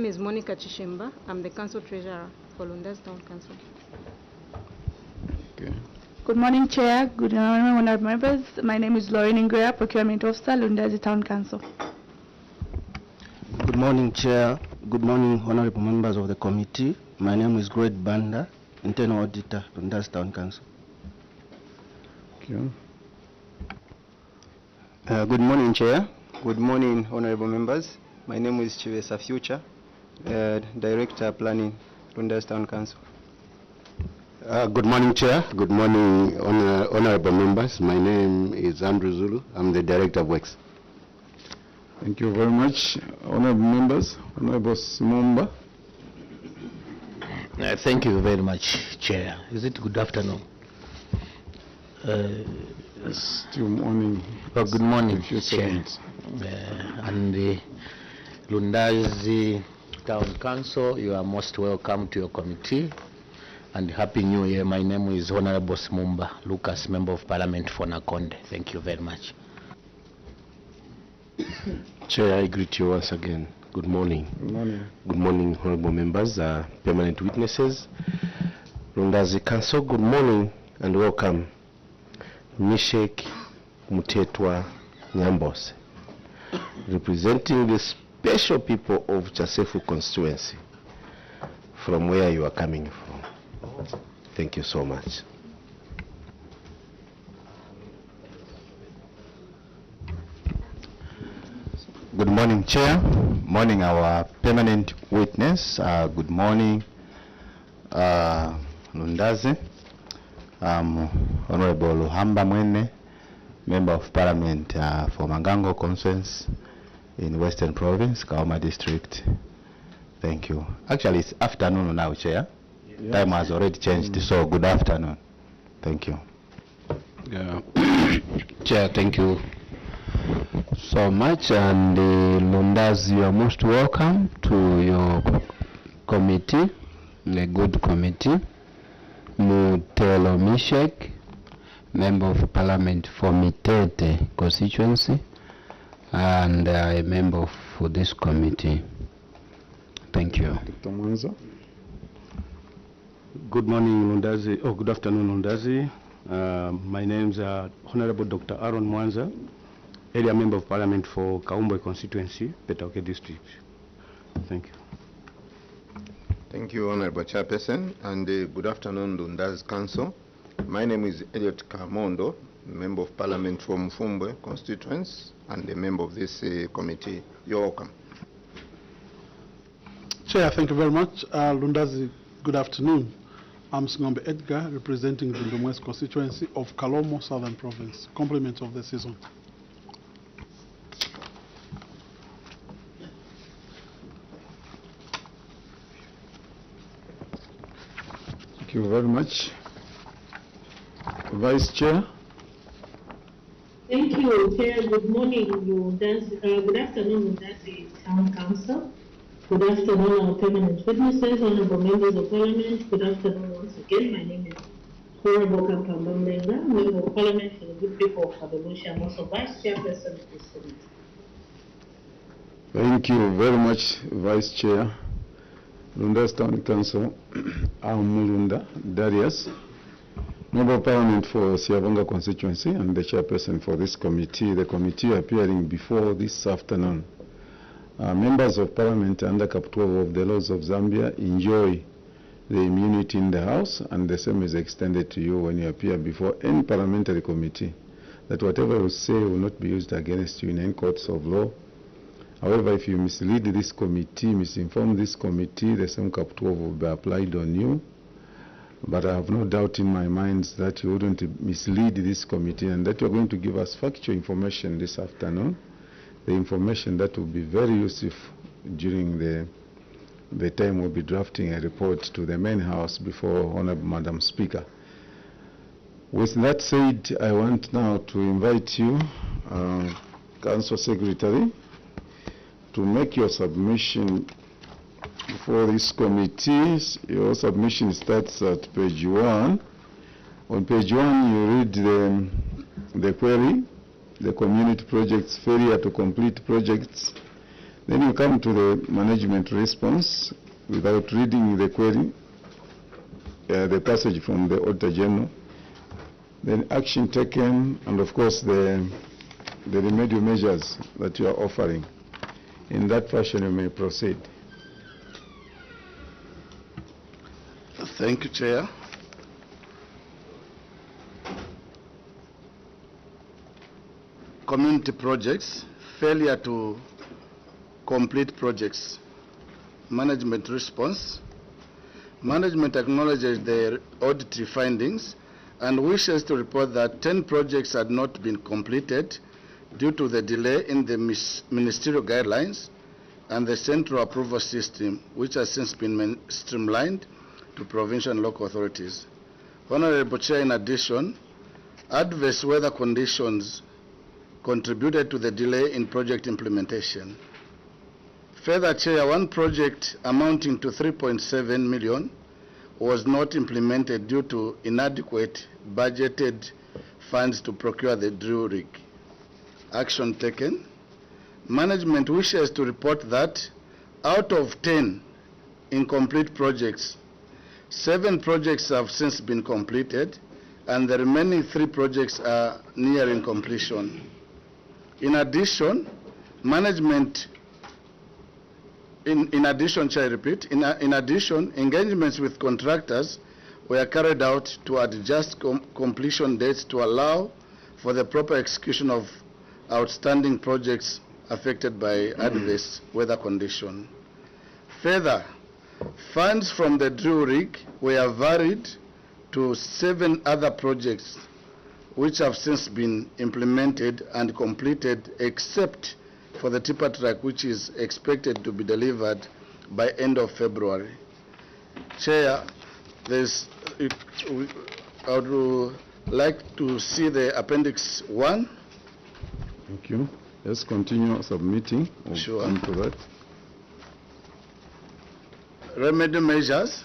is Monica Chishimba. I'm the Council Treasurer for Lundazi Town Council. Okay. Good morning, Chair. Good morning, honorable members. My name is Lauren Ingrea, Procurement Officer, Lundazi Town Council. Good morning, Chair. Good morning, honorable members of the committee. My name is Greg Banda, Internal Auditor, Lundazi Town Council. Thank you. Good morning, Chair. Good morning, honorable members. My name is Chivesa Future, Director Planning, Lundazi Town Council. Good morning, Chair. Good morning, honorable members. My name is Andrew Zulu. I'm the Director of Works. Thank you very much, honorable members. Honorable Simomba. Thank you very much, Chair. Is it good afternoon? Still morning. Good morning, Chair. And the Lundazi Town Council, you are most welcome to your committee. And Happy New Year. My name is Honorable Simumba Lucas, Member of Parliament for Nakonde. Thank you very much. Chair, I greet you once again. Good morning. Good morning. Good morning, honorable members, permanent witnesses, Lundazi Council. Good morning and welcome. Mishek Mutetwa Nyambose, representing the special people of Chasefu constituency, from where you are coming from. Thank you so much. Good morning, Chair. Morning, our permanent witness. Good morning, Lundazi. Honorable Luhamba Mwene, Member of Parliament for Mangango Conference in Western Province, Kaoma District. Thank you. Actually, it's afternoon now, Chair. Yes. Time has already changed, so good afternoon. Thank you. Yeah. Chair, thank you so much. And Lundazi, you are most welcome to your committee, a good committee. Mutelo Mishek, Member of Parliament for Mitete constituency, and a member for this committee. Thank you. Dr. Mwanza. Good morning, Lundazi. Oh, good afternoon, Lundazi. My name is Honorable Dr. Aaron Mwanza, area Member of Parliament for Kaumbo constituency, Petauke District. Thank you. Thank you, Honorable Chairperson, and good afternoon, Lundazi Council. My name is Elliot Kamondo, Member of Parliament from Mfumbwe constituency and a member of this committee. You're welcome. Chair, thank you very much. Lundazi, good afternoon. I'm Singombe Edgar, representing the Ndumwes constituency of Kalomo, Southern Province. Compliments of the season. Thank you very much. Vice Chair. Thank you, Chair. Good morning, good afternoon, Lundazi Town Council. Good afternoon, our permanent witnesses, honorable members of Parliament. Good afternoon once again. My name is Honorable Kampamba Mlenga, Member of Parliament for the good people of Kabelusha, and also Vice Chairperson of this committee. Thank you very much, Vice Chair. Lundazi Town Council. I'm Mulunda Darius, Member of Parliament for Siavonga constituency and the chairperson for this committee. The committee appearing before this afternoon. Members of Parliament under Cap 12 of the laws of Zambia enjoy the immunity in the House, and the same is extended to you when you appear before any parliamentary committee, that whatever you say will not be used against you in any courts of law. However, if you mislead this committee, misinform this committee, the same Cap 12 will be applied on you. But I have no doubt in my mind that you wouldn't mislead this committee and that you're going to give us factual information this afternoon, the information that will be very useful during the time we'll be drafting a report to the main house before Honorable Madam Speaker. With that said, I want now to invite you, Council Secretary, to make your submission before this committee. Your submission starts at page 1. On page 1, you read the query, the community projects failure to complete projects Then you come to the management response without reading the query, the passage from the Auditor General, then action taken, and of course the remedial measures that you are offering. In that fashion, you may proceed. Thank you, Chair. Community projects, failure to complete projects. Management response. Management acknowledges the audit findings and wishes to report that 10 projects had not been completed due to the delay in the ministerial guidelines and the central approval system, which has since been streamlined to provincial and local authorities. Honorable Chair, in addition, adverse weather conditions contributed to the delay in project implementation. Further, Chair, one project amounting to 3.7 million was not implemented due to inadequate budgeted funds to procure the drill rig. Action taken. Management wishes to report that out of 10 incomplete projects, 7 projects have since been completed and the remaining 3 projects are nearing completion. In addition, management, in addition, engagements with contractors were carried out to adjust completion dates to allow for the proper execution of outstanding projects affected by adverse weather condition. Further, funds from the drill rig were varied to 7 other projects which have since been implemented and completed, except for the tipper track, which is expected to be delivered by end of February. Chair, I would like to see the Appendix 1. Thank you. Let's continue submitting. We'll Sure. come to that. Remedy measures.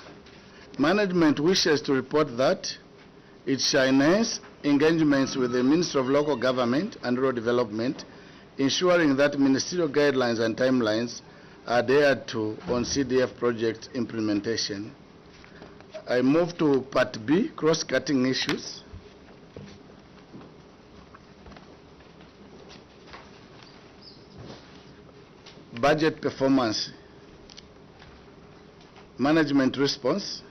Management wishes to report that it shall enhance engagements with the Ministry of Local Government and Rural Development, ensuring that ministerial guidelines and timelines are adhered to on CDF project implementation. I move to Part B, cross-cutting issues. Budget performance. Management response.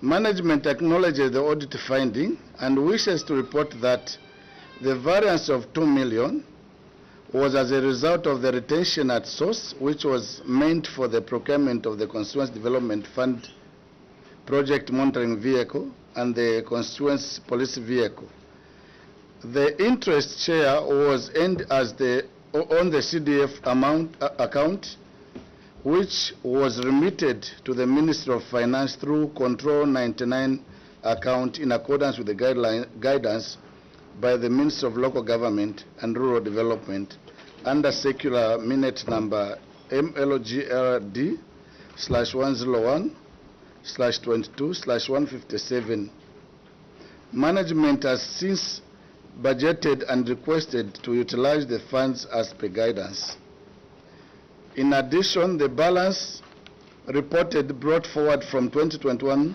Management acknowledges the audit finding and wishes to report that the variance of 2 million was as a result of the retention at source, which was meant for the procurement of the Constituency Development Fund project monitoring vehicle and the constituency police vehicle. The interest share was earned as on the CDF account, which was remitted to the Ministry of Finance through Control 99 account in accordance with the guidance by the Ministry of Local Government and Rural Development under Circular Minute Number MLGRD/101/22/157. Management has since budgeted and requested to utilize the funds as per guidance. In addition, the balance reported brought forward from 2021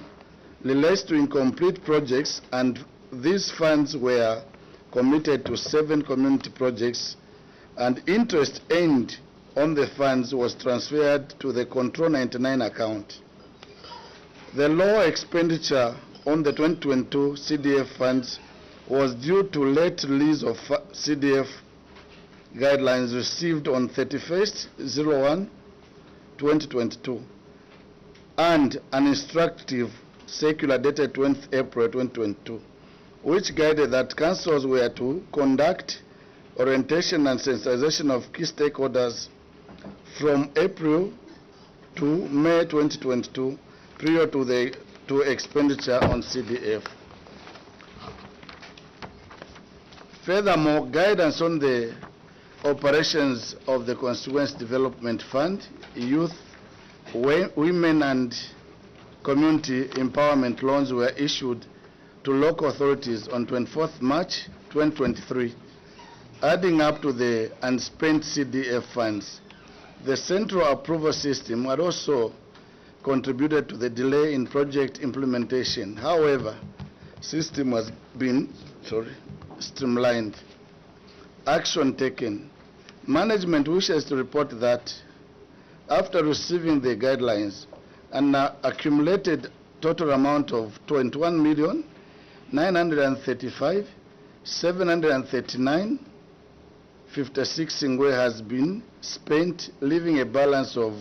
relates to incomplete projects, and these funds were committed to 7 community projects, and interest earned on the funds was transferred to the Control 99 account. The lower expenditure on the 2022 CDF funds was due to late release of CDF guidelines received on 31/01/2022 and an instructive circular dated 20th April 2022, which guided that councils were to conduct orientation and sensitization of key stakeholders from April to May 2022 prior to expenditure on CDF. Furthermore, guidance on the operations of the Constituency Development Fund, youth, women and community empowerment loans were issued to local authorities on 24th March 2023, adding up to the unspent CDF funds. The central approval system had also contributed to the delay in project implementation. However, system has been streamlined. Action taken. Management wishes to report that after receiving the guidelines, an accumulated total amount of 21,935,739 56 Ingwe has been spent, leaving a balance of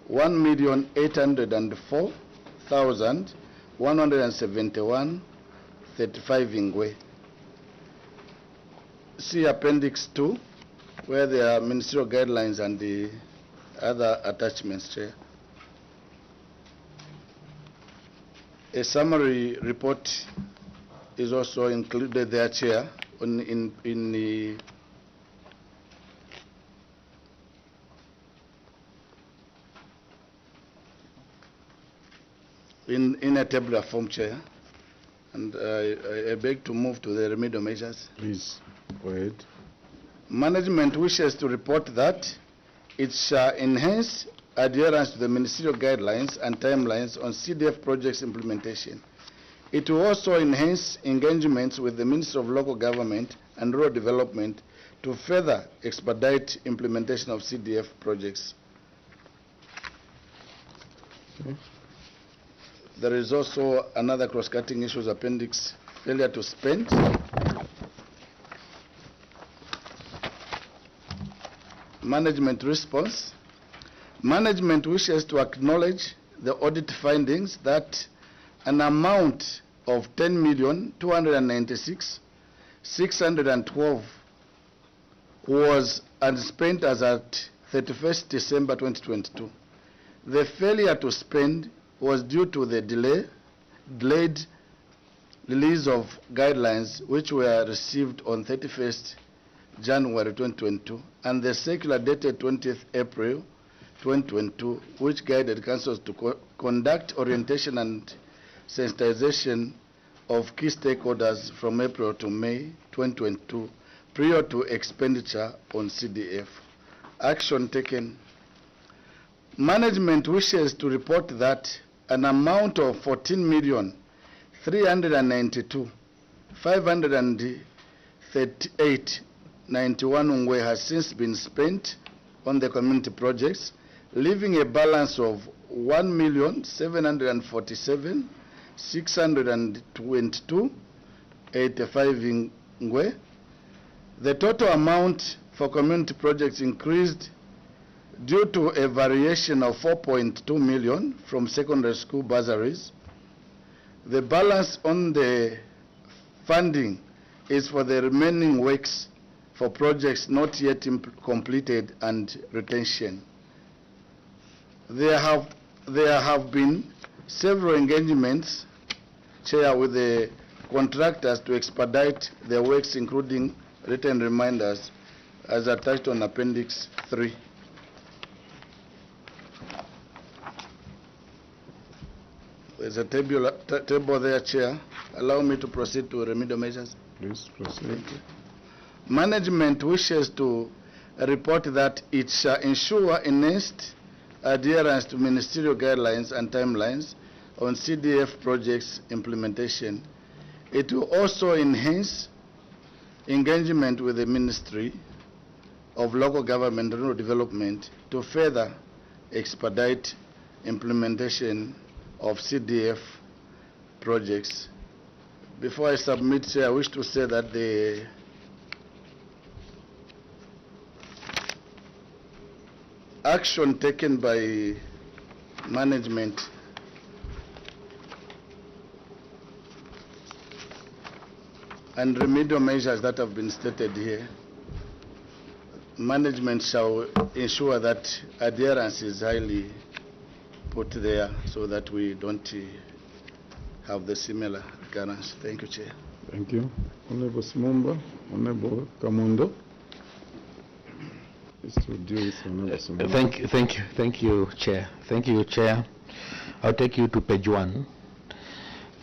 1,804,171 35 Ingwe. See Appendix 2, where there are ministerial guidelines and the other attachments, Chair. A summary report is also included there, Chair, in a tabular form, Chair. And I beg to move to the remedial measures. Please, go ahead. Management wishes to report that it shall enhance adherence to the ministerial guidelines and timelines on CDF projects implementation. It will also enhance engagements with the Ministry of Local Government and Rural Development to further expedite implementation of CDF projects. Okay. There is also another cross-cutting issues appendix, failure to spend. Management response. Management wishes to acknowledge the audit findings that an amount of 10,296,612 was unspent as at 31st December 2022. The failure to spend was due to the delayed release of guidelines which were received on 31st January 2022 and the circular dated 20th April 2022 which guided councils to conduct orientation and sensitization of key stakeholders from April to May 2022 prior to expenditure on CDF. Action taken. Management wishes to report that an amount of 14,392,538.91 Ungwe has since been spent on the community projects, leaving a balance of 1,747,622.85 Ngwe. The total amount for community projects increased due to a variation of 4.2 million from secondary school bursaries. The balance on the funding is for the remaining works for projects not yet completed and retention. There have been several engagements, Chair, with the contractors to expedite their works, including written reminders as attached on Appendix 3. There's a table there, Chair. Allow me to proceed to remedial measures. Please proceed. Management wishes to report that it shall ensure enhanced adherence to ministerial guidelines and timelines on CDF projects implementation. It will also enhance engagement with the Ministry of Local Government and Rural Development to further expedite implementation of CDF projects. Before I submit, Chair, I wish to say that the action taken by management and remedial measures that have been stated here, management shall ensure that adherence is highly put there so that we don't have the similar recurrence. Thank you, Chair. Thank you. Honorable Smumba, Honorable Kamondo. Thank you, Chair. Thank you, Chair. I'll take you to page 1.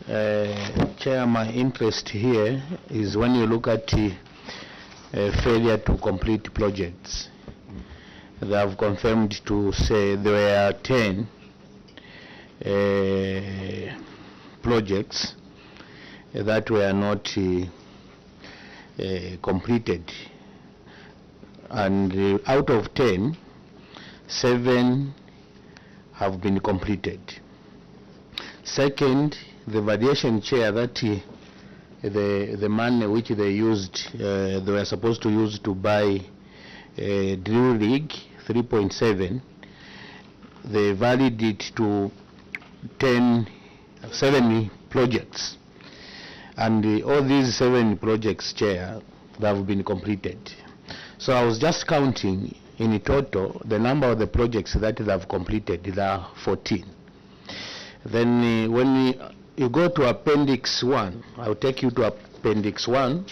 Chair, my interest here is when you look at failure to complete projects. they have confirmed to say there were 10 projects that were not completed, and out of 10, 7 have been completed. Second, the variation chair that the money which they used, they were supposed to use to buy a drill rig, 3.7, they valued it to 7 projects, and all these 7 projects, Chair, that have been completed. So I was just counting in total the number of the projects that they have completed. There are 14. Then when you go to Appendix 1, I'll take you to Appendix 1.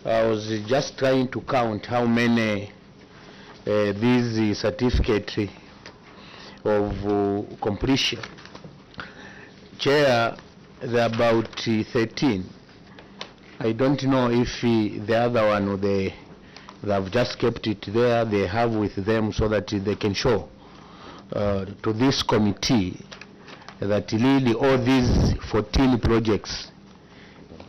I was just trying to count how many these certificate of completion. Chair, there are about 13. I don't know if the other one, or they have just kept it there, they have with them so that they can show to this committee that really all these 14 projects,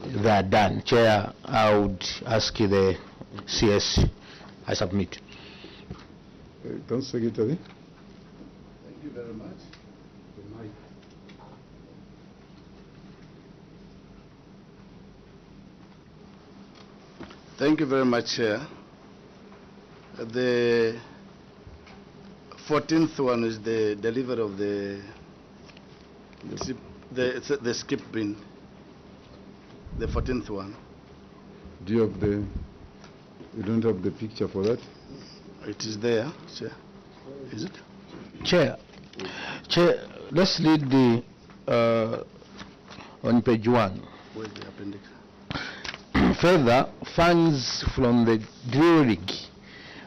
they are done. Chair, I would ask the CS, I submit. Council Secretary. Thank you very much. Thank you very much, Chair. The 14th one is the delivery of the skip bin. The 14th one. Do you have you don't have the picture for that? It is there, Chair. Is it? Chair, let's read the on page 1. Where's the appendix? Further, funds from the drill rig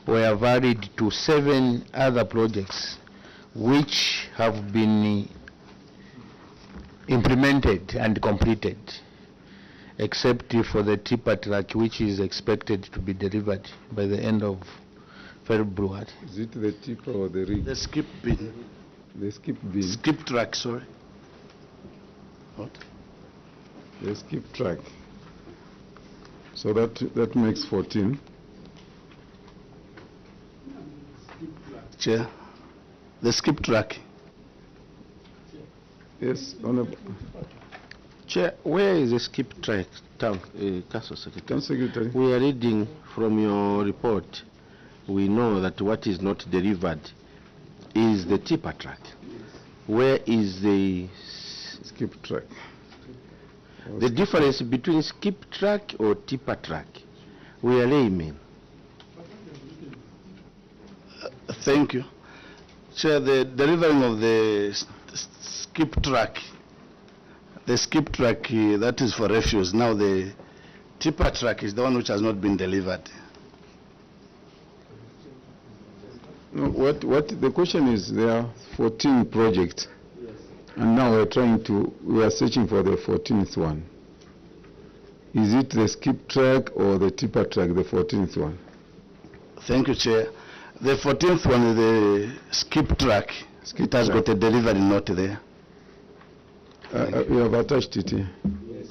were varied to 7 other projects which have been implemented and completed, except for the tipper truck, which is expected to be delivered by the end of February. Is it the tipper or the rig? The skip bin. The skip bin. Skip track, sorry. What? The skip track. So that makes 14. Chair, the skip track. Yes, Honorable. Chair, where is the skip track, Council Secretary? Council Secretary. We are reading from your report. We know that what is not delivered is the tipper track. Where is the skip track? The difference between skip track or tipper track? We are laymen. Thank you. Chair, the delivering of the skip track, that is for refuse. Now the tipper track is the one which has not been delivered. No, what the question is, there are 14 projects. And now we are searching for the 14th one. Is it the skip track or the tipper track, the 14th one? Thank you, Chair. The 14th one is the skip track. It has got a delivery note there. You have attached it here. Yes.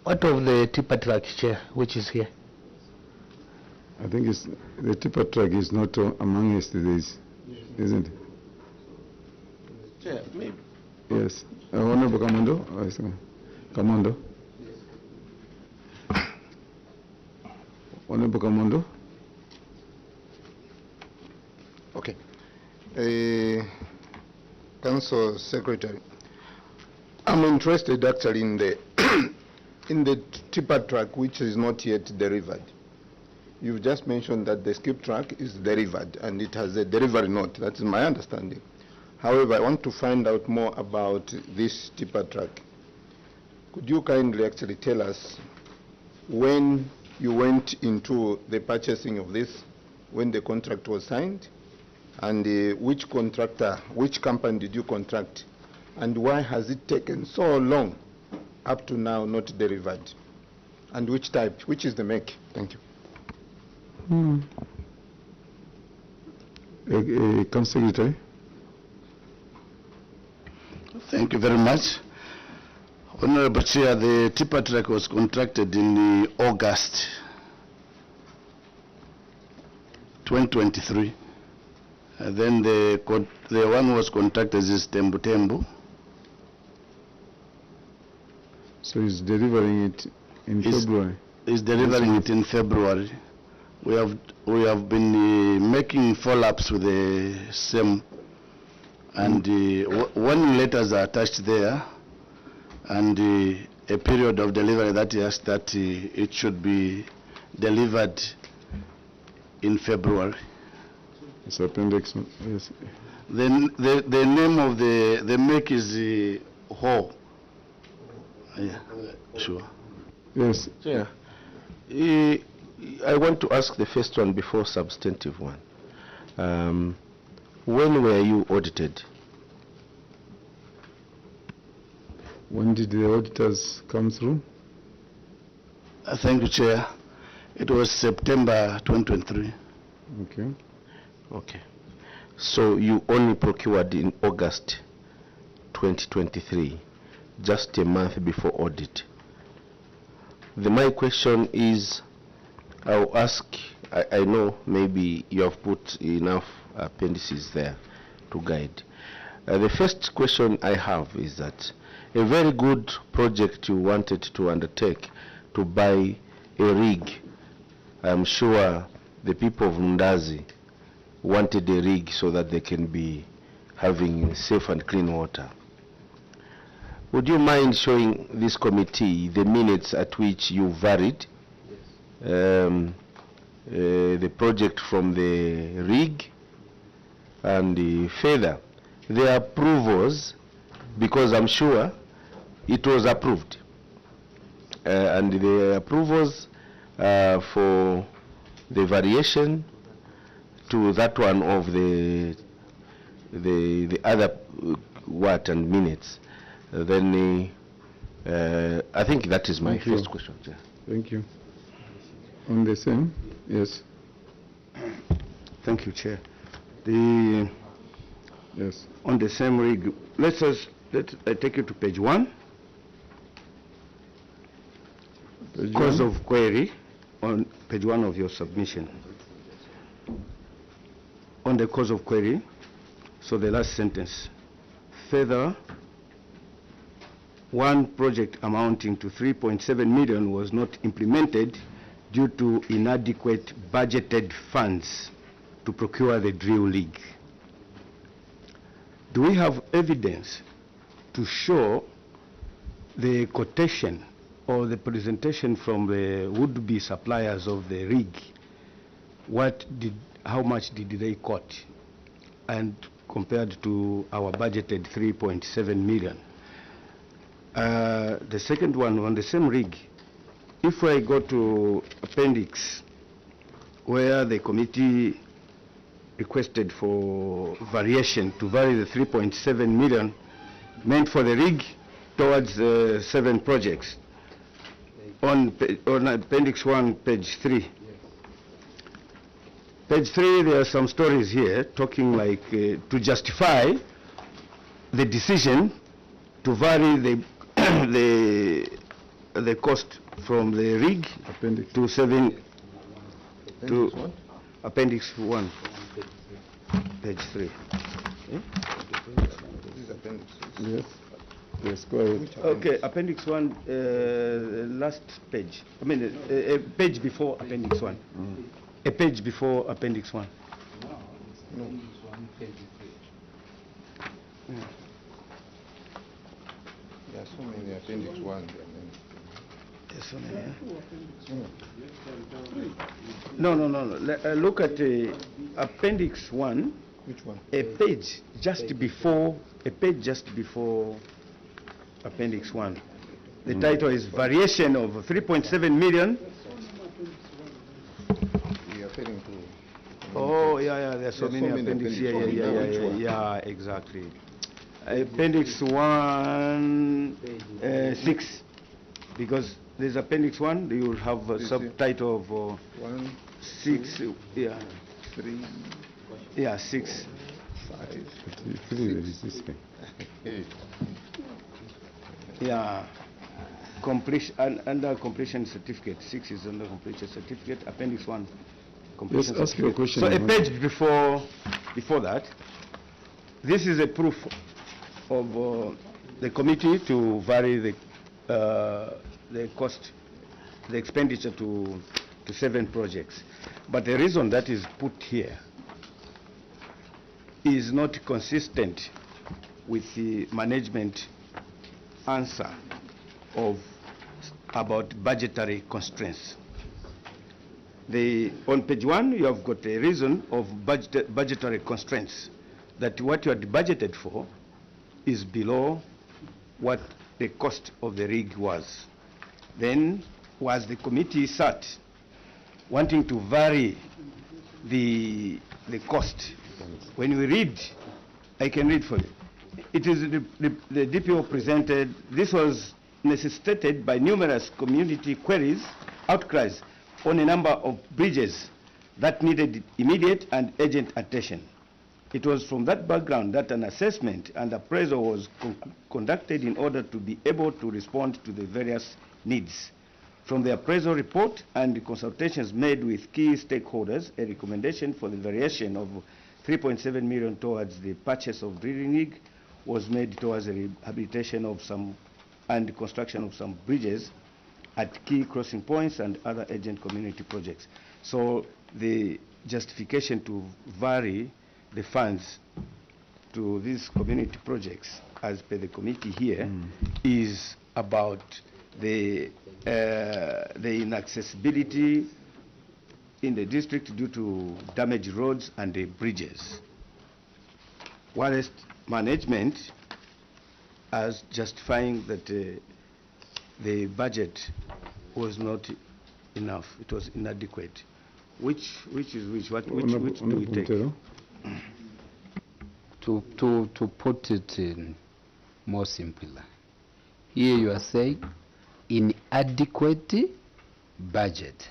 What of the tipper track, Chair, which is here? I think the tipper track is not among yesterday's, isn't it? Chair, maybe. Yes. Honorable Commando. Commando. Honorable Commando. Okay. Council Secretary, I'm interested actually in the in the tipper track which is not yet delivered. You've just mentioned that the skip track is delivered and it has a delivery note. That is my understanding. However, I want to find out more about this tipper track. Could you kindly actually tell us when you went into the purchasing of this, when the contract was signed, and which contractor, which company did you contract, and why has it taken so long up to now not delivered? And which type, which is the make? Thank you. Council Secretary. Thank you very much. Honorable Chair, the tipper track was contracted in August 2023. Then the one was contracted is Tembu Tembu. So he's delivering it in February? He's delivering it in February. We have been making follow-ups with the same, and warning letters are attached there, and a period of delivery that he asked that it should be delivered in February. It's appendix, yes. Then the name of the make is Ho. Yeah, sure. Yes. Yeah. I want to ask the first one before substantive one. When were you audited? When did the auditors come through? Thank you, Chair. It was September 2023. Okay. Okay. So you only procured in August 2023, just a month before audit. My question is, I'll ask, I know maybe you have put enough appendices there to guide. The first question I have is that a very good project you wanted to undertake to buy a rig, I'm sure the people of Lundazi wanted a rig so that they can be having safe and clean water. Would you mind showing this committee the minutes at which you varied the project from the rig, and further the approvals, because I'm sure it was approved, and the approvals for the variation to that one of the other what and minutes, then I think that is my first question. Yeah. Thank you. On the same, yes. Thank you, Chair. Yes. On the same rig, let I take you to page 1. Cause of query on page 1 of your submission. On the cause of query, so the last sentence. Further, one project amounting to 3.7 million was not implemented due to inadequate budgeted funds to procure the drill rig. Do we have evidence to show the quotation or the presentation from the would-be suppliers of the rig? How much did they quote, and compared to our budgeted 3.7 million? The second one, on the same rig, if I go to appendix where the committee requested for variation to vary the 3.7 million meant for the rig towards 7 projects, on appendix 1, page 3. Page 3, there are some stories here talking like to justify the decision to vary the cost from the rig appendix to 7 to appendix 1, page 3. Yes. Yes, go ahead. Okay, appendix 1, last page. I mean, a page before appendix 1. A page before appendix 1. No. There are so many appendix 1. There's so many. No. Look at appendix 1. Which one? A page just before appendix 1. The title is variation of 3.7 million. We are referring to. Oh, yeah, there are so many appendices. Yeah, exactly. Appendix 1, 6, because there's appendix 1, you will have a subtitle of 1, 6, 2, yeah, 3, yeah, 6. 5, 6. Yeah, completion, under completion certificate, 6 is under completion certificate, appendix 1. Yes, ask your question. So a page before that, this is a proof of the committee to vary the cost, the expenditure to 7 projects. But the reason that is put here is not consistent with the management answer about budgetary constraints. On page 1, you have got a reason of budgetary constraints, that what you had budgeted for is below what the cost of the rig was. Then, was the committee sat wanting to vary the cost? When we read, I can read for you. It is the DPO presented, this was necessitated by numerous community queries, outcries on a number of bridges that needed immediate and urgent attention. It was from that background that an assessment and appraisal was conducted in order to be able to respond to the various needs. From the appraisal report and the consultations made with key stakeholders, a recommendation for the variation of 3.7 million towards the purchase of drilling rig was made towards the rehabilitation of some and construction of some bridges at key crossing points and other urgent community projects. So the justification to vary the funds to these community projects, as per the committee here, is about the inaccessibility in the district due to damaged roads and the bridges. Whilst management as justifying that the budget was not enough, it was inadequate. Which is which? Which do we take? To put it in more simply, here you are saying inadequate budget.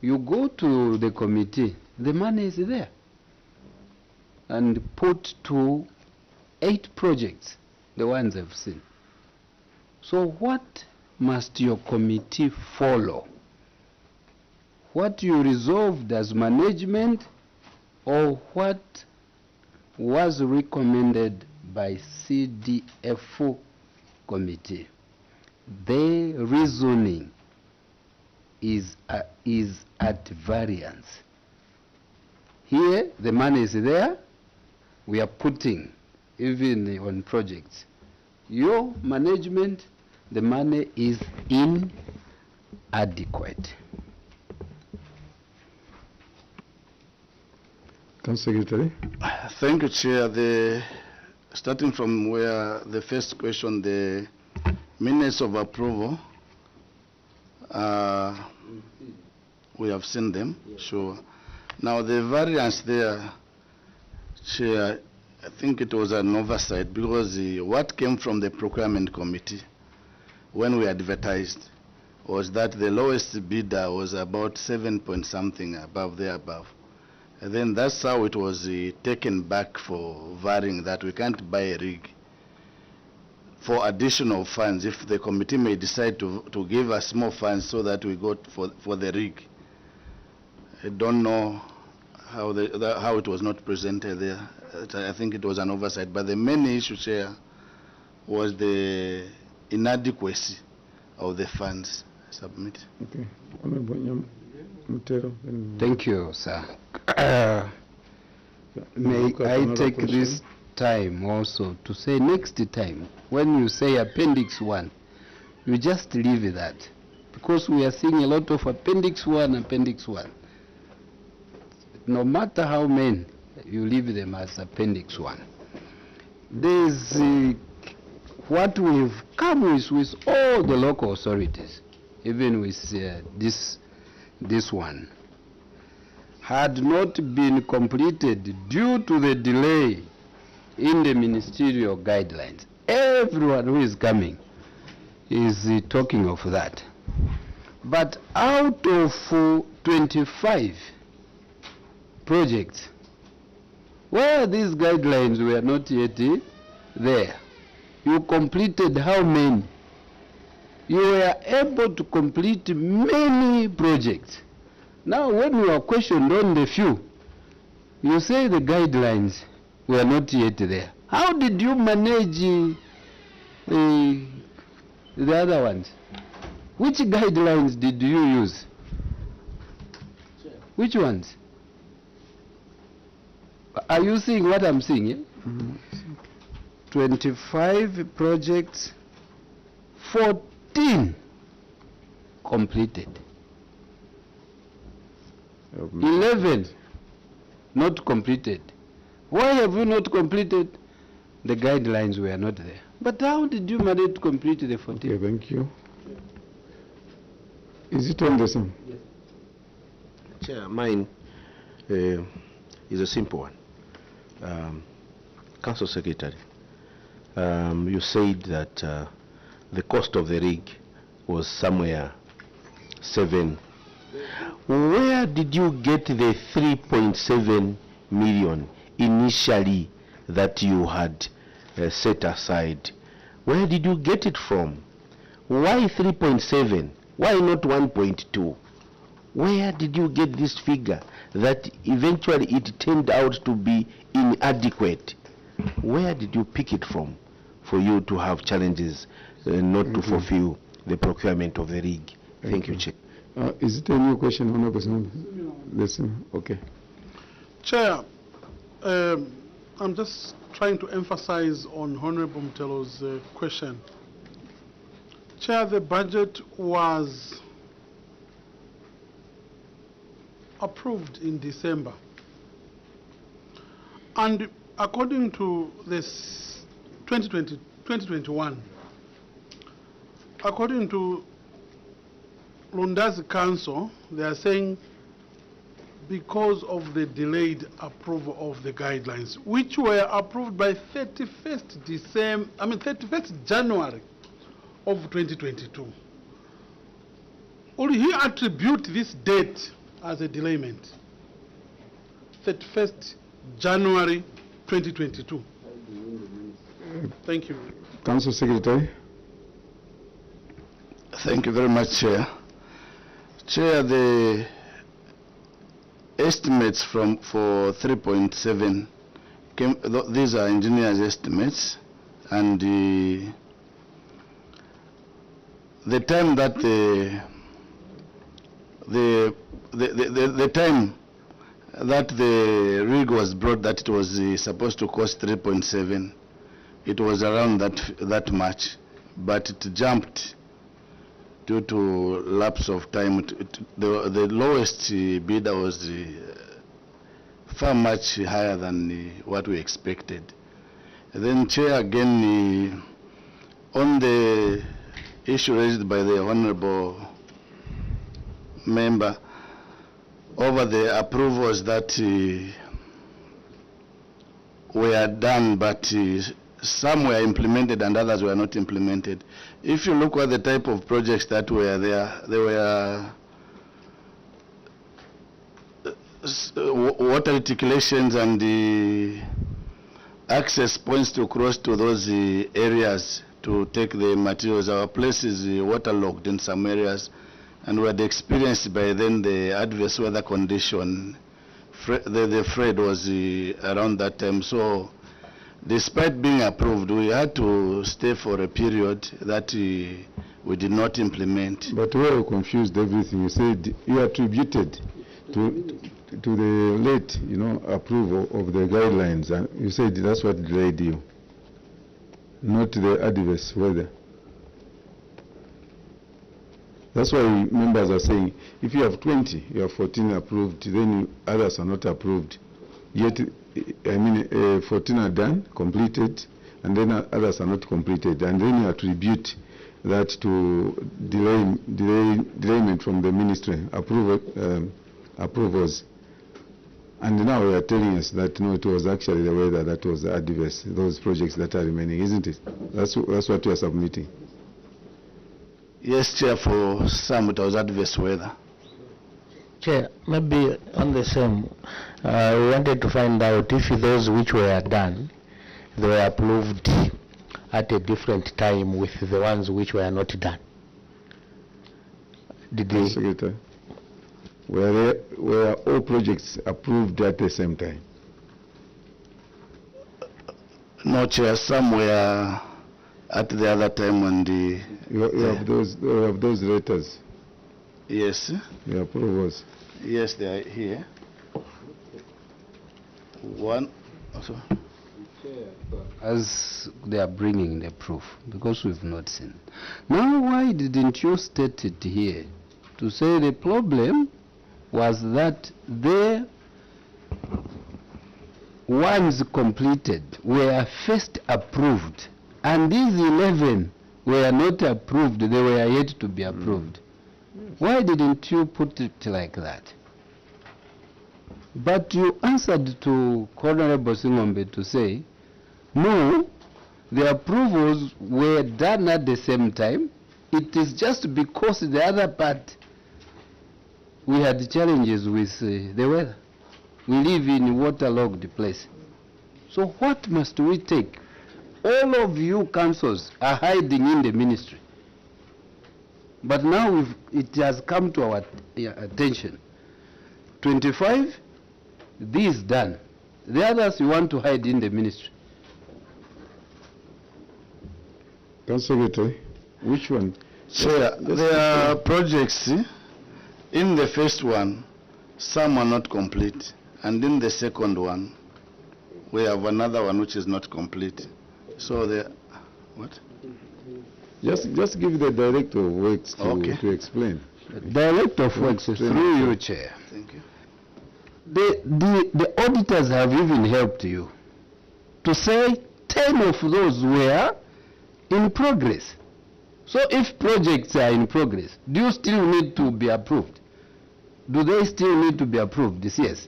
You go to the committee, the money is there, and put to 8 projects, the ones I've seen. So what must your committee follow? What you resolved as management, or what was recommended by CDF committee? Their reasoning is at variance. Here, the money is there. We are putting, even on projects. Your management, the money is inadequate. Council Secretary. Thank you, Chair. Starting from where the first question, the minutes of approval, we have seen them, sure. Now the variance there, Chair, I think it was an oversight, because what came from the procurement committee when we advertised was that the lowest bidder was about 7 point something above there above. And then that's how it was taken back for varying that we can't buy a rig for additional funds if the committee may decide to give us more funds so that we go for the rig. I don't know how it was not presented there. I think it was an oversight, but the main issue, Chair, was the inadequacy of the funds submitted. Okay. Honorable Mutero. Thank you, sir. May I take this time also to say next time, when you say Appendix 1, you just leave that, because we are seeing a lot of Appendix 1, Appendix 1. No matter how many, you leave them as Appendix 1. There's what we've come with all the local authorities, even with this one, had not been completed due to the delay in the ministerial guidelines. Everyone who is coming is talking of that. But out of 25 projects, where these guidelines were not yet there, you completed how many? You were able to complete many projects. Now, when you are questioned on the few, you say the guidelines were not yet there. How did you manage the other ones? Which guidelines did you use? Which ones? Are you seeing what I'm seeing? Yeah? 25 projects, 14 completed. 11 not completed. Why have you not completed? The guidelines were not there. But how did you manage to complete the 14? Okay, thank you. Is it on the same? Yes. Chair, mine is a simple one. Council Secretary, you said that the cost of the rig was somewhere 7. Where did you get the 3.7 million initially that you had set aside? Where did you get it from? Why 3.7? Why not 1.2? Where did you get this figure that eventually it turned out to be inadequate? Where did you pick it from for you to have challenges not to fulfill the procurement of the rig? Thank you, Chair. Is it a new question, Honorable Person? Listen, okay. Chair, I'm just trying to emphasize on Honorable Mtelo's question. Chair, the budget was approved in December. And according to this 2021, according to Lundazi Council, they are saying because of the delayed approval of the guidelines, which were approved by 31st January of 2022. Will he attribute this date as a delayment? 31st January 2022. Thank you. Council Secretary. Thank you very much, Chair. Chair, the estimates for 3.7 these are engineers' estimates, and the time that the time that the rig was brought, that it was supposed to cost 3.7, it was around that much, but it jumped due to lapse of time. The lowest bidder was far much higher than what we expected. And then, Chair, again, on the issue raised by the Honorable Member over the approvals that were done, but some were implemented and others were not implemented. If you look at the type of projects that were there, they were water reticulations and the access points to cross to those areas to take the materials. Our place is waterlogged in some areas, and we had experienced by then the adverse weather condition. The flood was around that time, so despite being approved, we had to stay for a period that we did not implement. But where you confused everything, you said you attributed to the late, approval of the guidelines, and you said that's what delayed you, not the adverse weather. That's why members are saying, if you have 20, you have 14 approved, then others are not approved. Yet, 14 are done, completed, and then others are not completed. And then you attribute that to delayment from the ministry, approvals. And now you are telling us that no, it was actually the weather that was adverse, those projects that are remaining, isn't it? That's what you are submitting. Yes, Chair, for some it was adverse weather. Chair, maybe on the same, we wanted to find out if those which were done, they were approved at a different time with the ones which were not done. Did they? Secretary, were all projects approved at the same time? No, Chair, some were at the other time when the... You have those letters? Yes. The approvals? Yes, they are here. One. Also. As they are bringing the proof, because we've not seen. Now, why didn't you state it here to say the problem was that the ones completed were first approved, and these 11 were not approved, they were yet to be approved? Why didn't you put it like that? But you answered to Honorable Singombe to say, no, the approvals were done at the same time. It is just because the other part, we had challenges with the weather. We live in a waterlogged place. So what must we take? All of you councils are hiding in the ministry. But now it has come to our attention. 25, this done. The others you want to hide in the ministry. Council Secretary, which one? Chair, there are projects. In the first one, some are not complete. And in the second one, we have another one which is not complete. So the... What? Just give the Director of Works to explain. Director of Works, through you, Chair. Thank you. The auditors have even helped you to say 10 of those were in progress. So if projects are in progress, do you still need to be approved? Do they still need to be approved? Yes.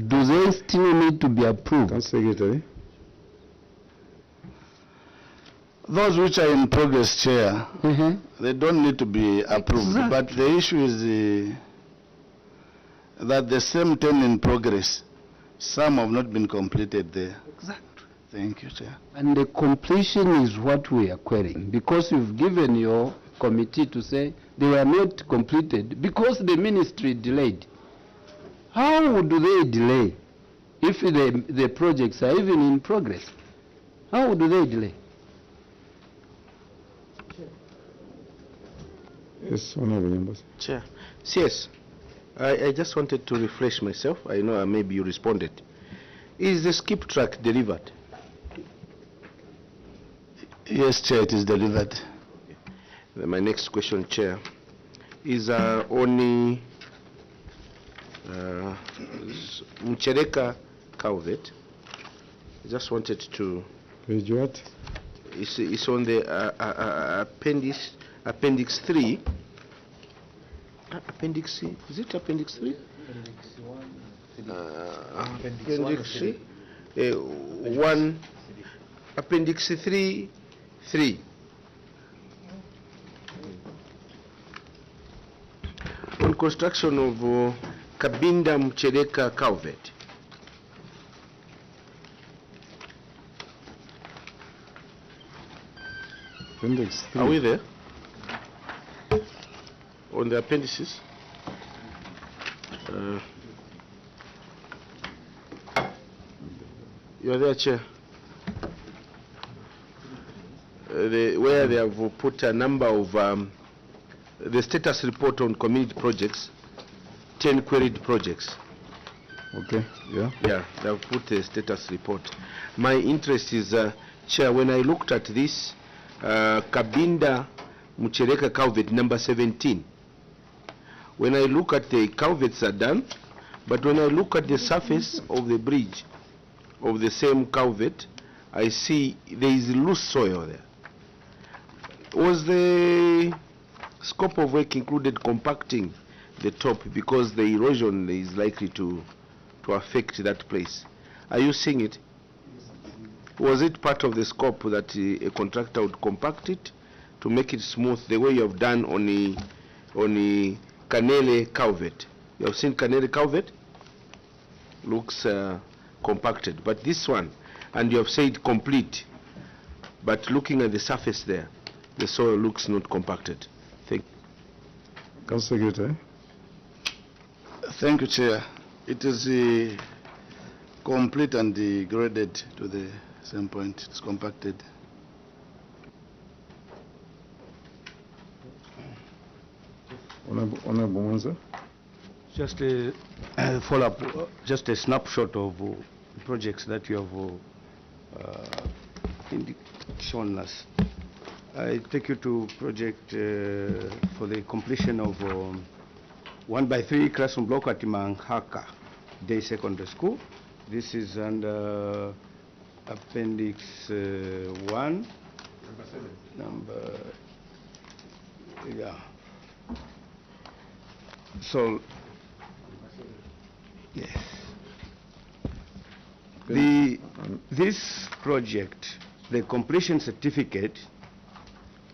Do they still need to be approved? Council Secretary. Those which are in progress, Chair, they don't need to be approved. Exactly. But the issue is that the same 10 in progress, some have not been completed there. Exactly. Thank you, Chair. And the completion is what we are querying, because you've given your committee to say they were not completed because the ministry delayed. How do they delay if the projects are even in progress? How do they delay? Yes, Honorable Members. Chair. Yes, I just wanted to refresh myself. I know maybe you responded. Is the skip track delivered? Yes, Chair, it is delivered. Then my next question, Chair, is only Mchereka Culvert. I just wanted to... Page what? It's on the appendix 3. Appendix C. Is it appendix 3? Appendix 3. 1. Appendix 3. 3. On construction of Kabinda Mchereka Culvert. Appendix 3. Are we there? On the appendices? You are there, Chair. Where they have put a number of the status report on community projects, 10 queried projects. Okay, yeah. Yeah, they have put a status report. My interest is, Chair, when I looked at this, Kabinda Mchereka culvert number 17. When I look at the culverts are done, but when I look at the surface of the bridge of the same culvert, I see there is loose soil there. Was the scope of work included compacting the top because the erosion is likely to affect that place? Are you seeing it? was it part of the scope that a contractor would compact it to make it smooth the way you have done on the Canele Culvert? You have seen Canele Culvert? Looks compacted, but this one, and you have said complete, but looking at the surface there, the soil looks not compacted. Thank you. Council Secretary. Thank you, Chair. It is complete and graded to the same point. It's compacted. Honorable Munza. Just a follow-up, just a snapshot of projects that you have shown us. I take you to project for the completion of 1x3 classroom block at Manhaka Day Secondary School. This is under Appendix 1. Number 7. Yeah. So, yes. This project, the completion certificate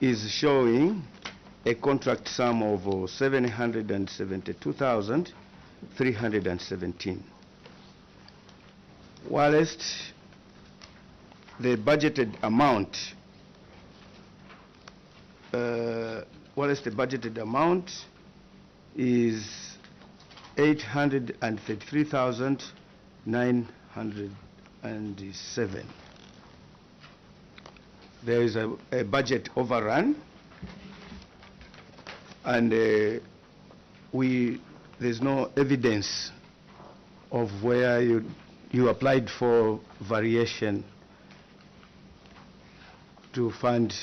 is showing a contract sum of 772,317. Whilst the budgeted amount is 833,907. There is a budget overrun, and there's no evidence of where you applied for variation to fund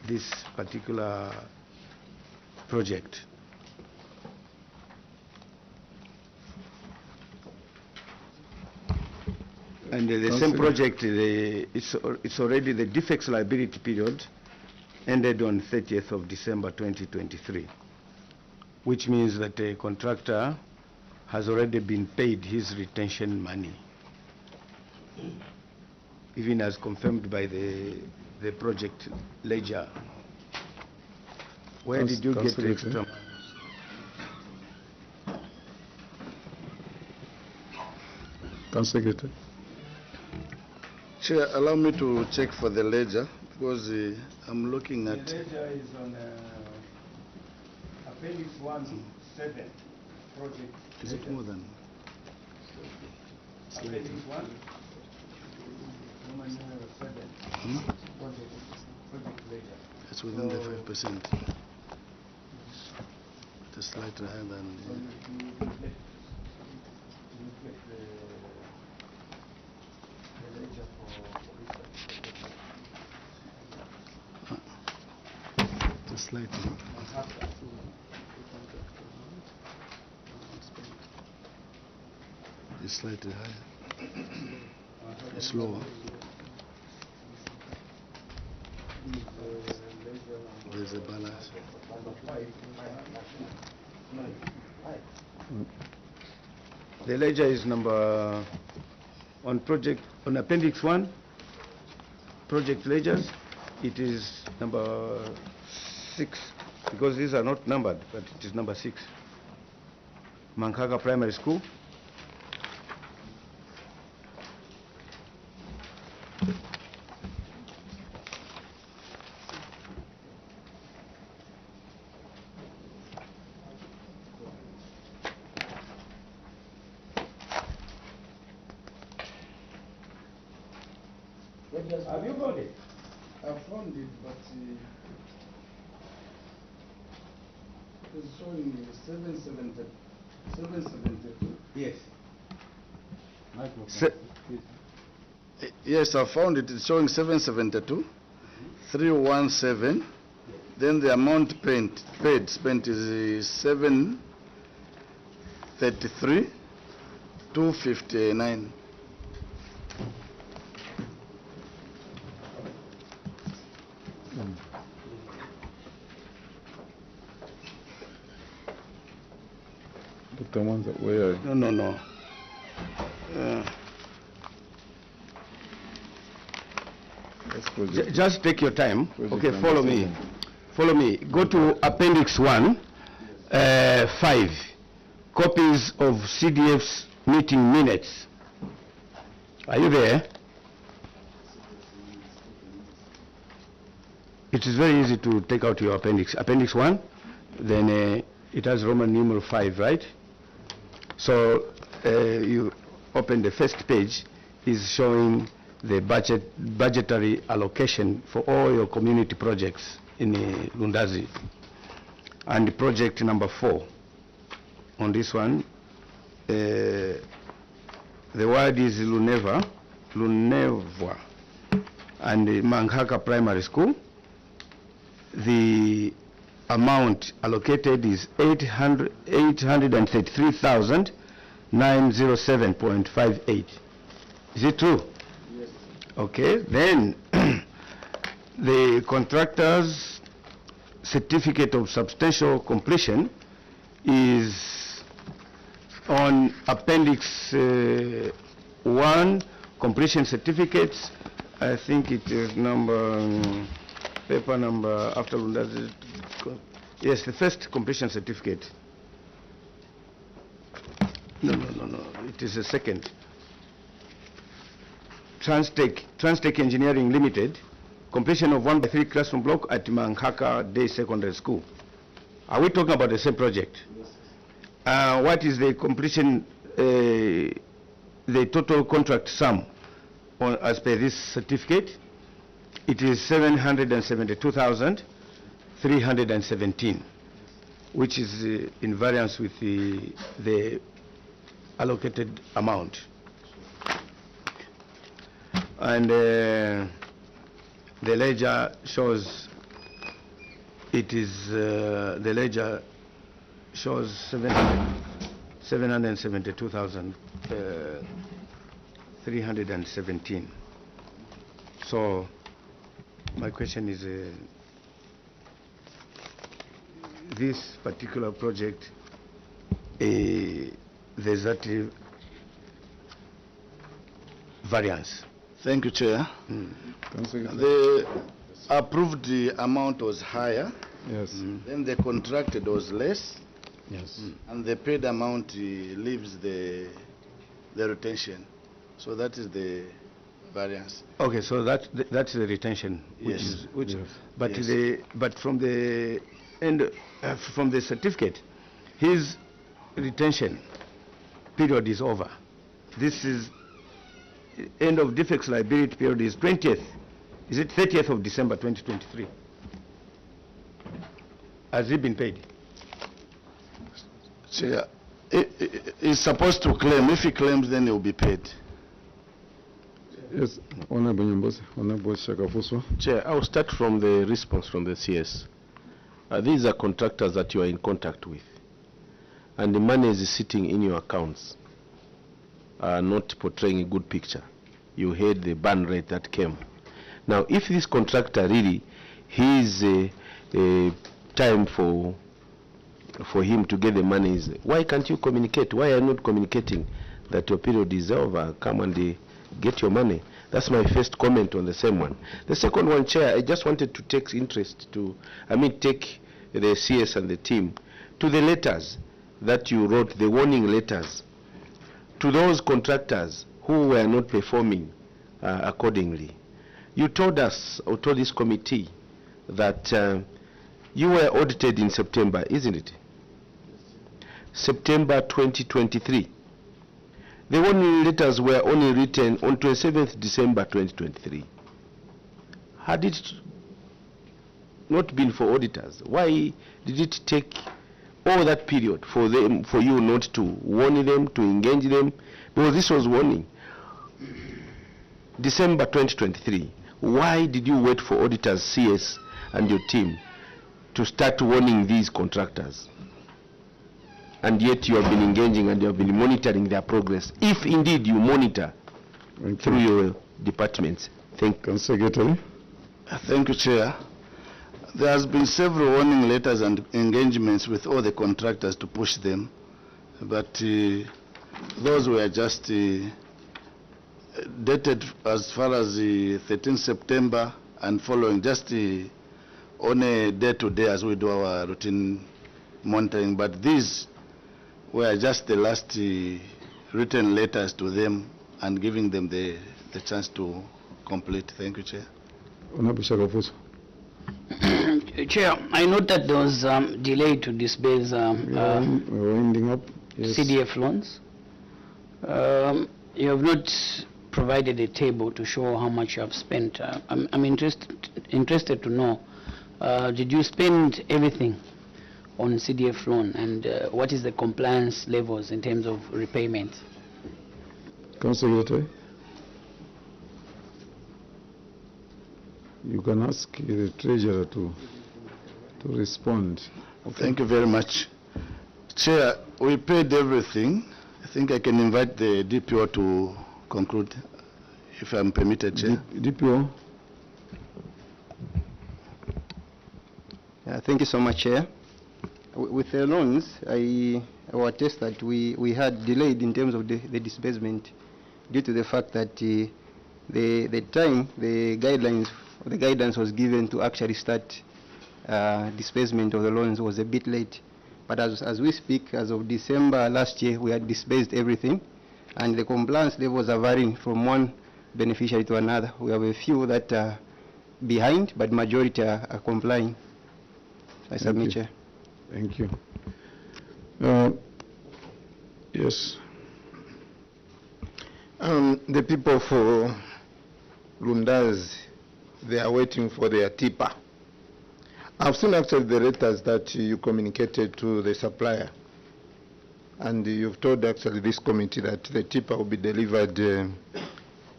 this particular project. And the same project, it's already the defects liability period ended on 30th of December 2023, which means that the contractor has already been paid his retention money, even as confirmed by the project ledger. Where did you get the extra? Council Secretary. Chair, allow me to check for the ledger, because I'm looking at... The ledger is on Appendix 1-7 project. Is it more than? Appendix 1, Roman numeral 7, project ledger. It's within the 5%. It's slightly higher than... Slightly. It's slightly higher. It's lower. There's a balance. The ledger is number on Appendix 1, project ledgers. It is number 6, because these are not numbered, but it is number 6. Mankaga Primary School. Have you got it? I found it, but it's showing 772. Yes. Yes, I found it. It's showing 772, 317. Then the amount spent is 733, 259. Dr. Mwanza, where are you? No. Just take your time. Project Okay, number follow me. 7. Follow me. Go to Appendix 1, 5. Copies of CDF's meeting minutes. Are you there? It is very easy to take out your appendix. Appendix 1, then it has Roman numeral 5, right? So you open the first page, is showing the budgetary allocation for all your community projects in Lundazi. And project number 4, on this one, the word is Luneva, and Manghaka Primary School. The amount allocated is 833,907.58. Is it true? Yes. Okay, then the contractor's certificate of substantial completion is on Appendix 1, completion certificates. I think it is paper number after Lundazi. Yes, the first completion certificate. No, it is the second. Transtech Engineering Limited, completion of 1/3 classroom block at Manghaka Day Secondary School. Are we talking about the same project? Yes. What is the completion, the total contract sum as per this certificate? It is 772,317, which is in variance with the allocated amount. And the ledger shows it is the ledger shows 772,317. So my question is, this particular project, there's that variance. Thank you, Chair. The approved amount was higher. Yes. Then the contracted was less. Yes. And the paid amount leaves the retention. So that is the variance. Okay, so that's the retention. Yes. But from the end, from the certificate, his retention period is over. This is end of defects liability period is 20th. Is it 30th of December 2023? Has it been paid? Chair, he's supposed to claim. If he claims, then he will be paid. Yes, Honorable Nyambozi, Honorable Shakafuswa. Chair, I will start from the response from the CS. These are contractors that you are in contact with, and the money is sitting in your accounts, not portraying a good picture. You heard the burn rate that came. Now, if this contractor really, his time for him to get the money is, why can't you communicate? Why are you not communicating that your period is over? Come and get your money. That's my first comment on the same one. The second one, Chair, I just wanted to take the CS and the team to the letters that you wrote, the warning letters, to those contractors who were not performing accordingly. You told us, or told this committee, that you were audited in September, isn't it? September 2023. The warning letters were only written on 27th December 2023. Had it not been for auditors, why did it take all that period for you not to warn them, to engage them? Because this was warning. December 2023. Why did you wait for auditors, CS, and your team to start warning these contractors? And yet you have been engaging and you have been monitoring their progress, if indeed you monitor through your departments. Thank you. Secretary. Thank you, Chair. There has been several warning letters and engagements with all the contractors to push them, but those were just dated as far as the 13th September and following, just on a day-to-day as we do our routine monitoring. But these were just the last written letters to them and giving them the chance to complete. Thank you, Chair. Honorable Shagafuso. Chair, I note that there was delay to disburse We're winding up. Yes. CDF loans. You have not provided a table to show how much you have spent. I'm interested to know, did you spend everything on CDF loan, and what is the compliance levels in terms of repayment? Council Secretary. You can ask the Treasurer to respond. Okay. Thank you very much. Chair, we paid everything. I think I can invite the DPO to conclude, if I'm permitted, Chair. DPO. Thank you so much, Chair. With the loans, I will attest that we had delayed in terms of the disbursement due to the fact that the guidance was given to actually start disbursement of the loans was a bit late. But as we speak, as of December last year, we had disbursed everything, and the compliance levels are varying from one beneficiary to another. We have a few that are behind, but majority are complying. I submit, Chair. Thank you. Yes. The people for Lundaz, they are waiting for their tipper. I've seen actually the letters that you communicated to the supplier, and you've told actually this committee that the tipper will be delivered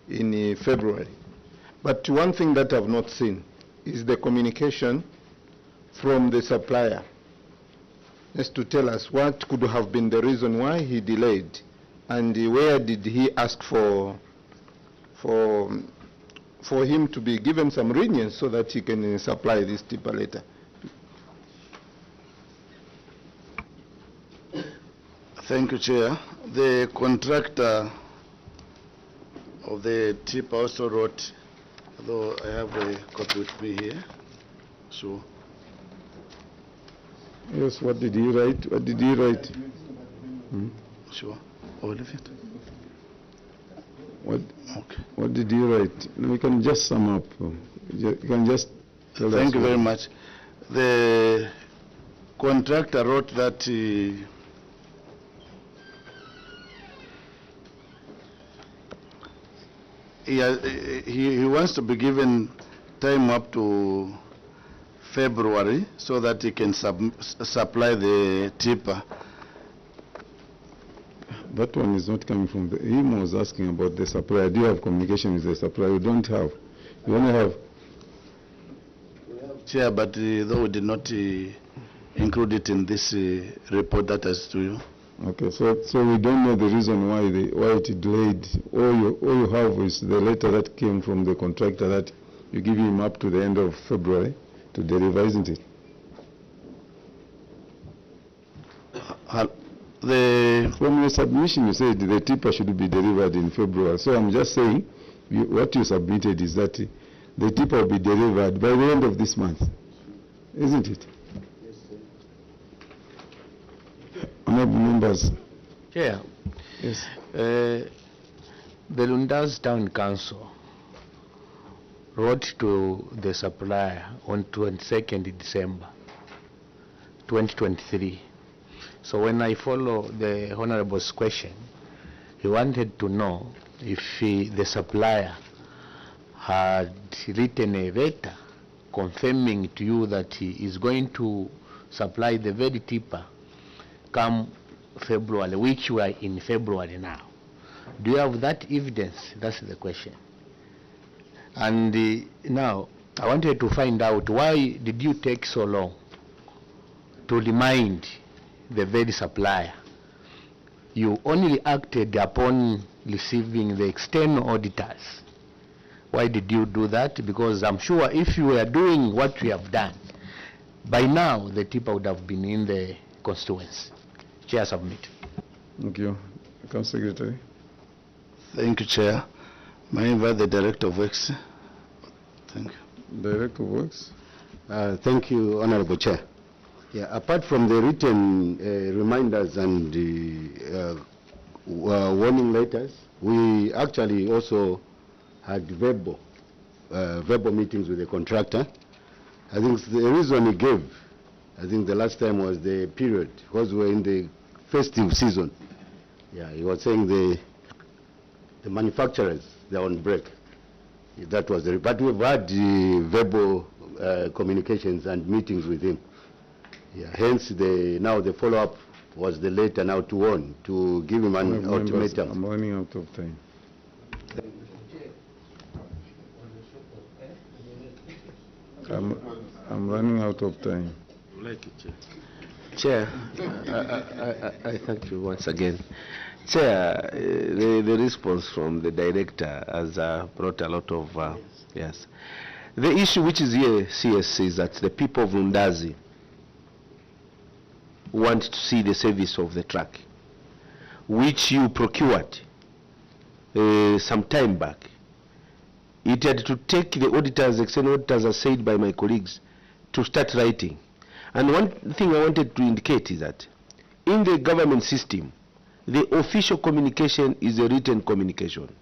in February. But one thing that I've not seen is the communication from the supplier, just to tell us what could have been the reason why he delayed, and where did he ask for him to be given some lenience so that he can supply this tipper later. Thank you, Chair. The contractor of the tipper also wrote, although I have a copy with me here. So. Yes, what did he write? What did he write? Sure. All of it. What did you write? No, you can just sum up. You can just tell us. Thank you very much. The contractor wrote that he wants to be given time up to February so that he can supply the tipper. That one is not coming from the... Him was asking about the supplier. Do you have communication with the supplier? You don't have. You only have... Chair, but though we did not include it in this report that is to you. Okay, so we don't know the reason why it delayed. All you have is the letter that came from the contractor that you give him up to the end of February to deliver, isn't it? From your submission, you said the tipper should be delivered in February. So I'm just saying, what you submitted is that the tipper will be delivered by the end of this month, isn't it? Yes, sir. Honorable members. Chair. Yes. The Lundaz Town Council wrote to the supplier on 22nd December 2023. So when I follow the Honorable's question, he wanted to know if the supplier had written a letter confirming to you that he is going to supply the very tipper come February, which we are in February now. Do you have that evidence? That's the question. And now, I wanted to find out, why did you take so long to remind the very supplier? You only acted upon receiving the external auditors. Why did you do that? Because I'm sure if you were doing what you have done, by now the tipper would have been in the constituency. Chair, submit. Thank you. Council Secretary. Thank you, Chair. May I invite the Director of Works? Thank you. Director of Works. Thank you, Honorable Chair. Yeah, apart from the written reminders and warning letters, we actually also had verbal meetings with the contractor. I think the reason he gave, I think the last time was the period, because we were in the festive season. Yeah, he was saying the manufacturers, they're on break. That was the, but we've had verbal communications and meetings with him. Yeah, hence now the follow-up was the letter now to warn, to give him an ultimatum. I'm running out of time. I'm running out of time. Chair, I thank you once again. Chair, the response from the director has brought a lot of, yes. The issue which is here, CS, is that the people of Lundazi want to see the service of the truck, which you procured some time back. It had to take the auditors, external auditors, as said by my colleagues, to start writing. And one thing I wanted to indicate is that in the government system, the official communication is a written communication.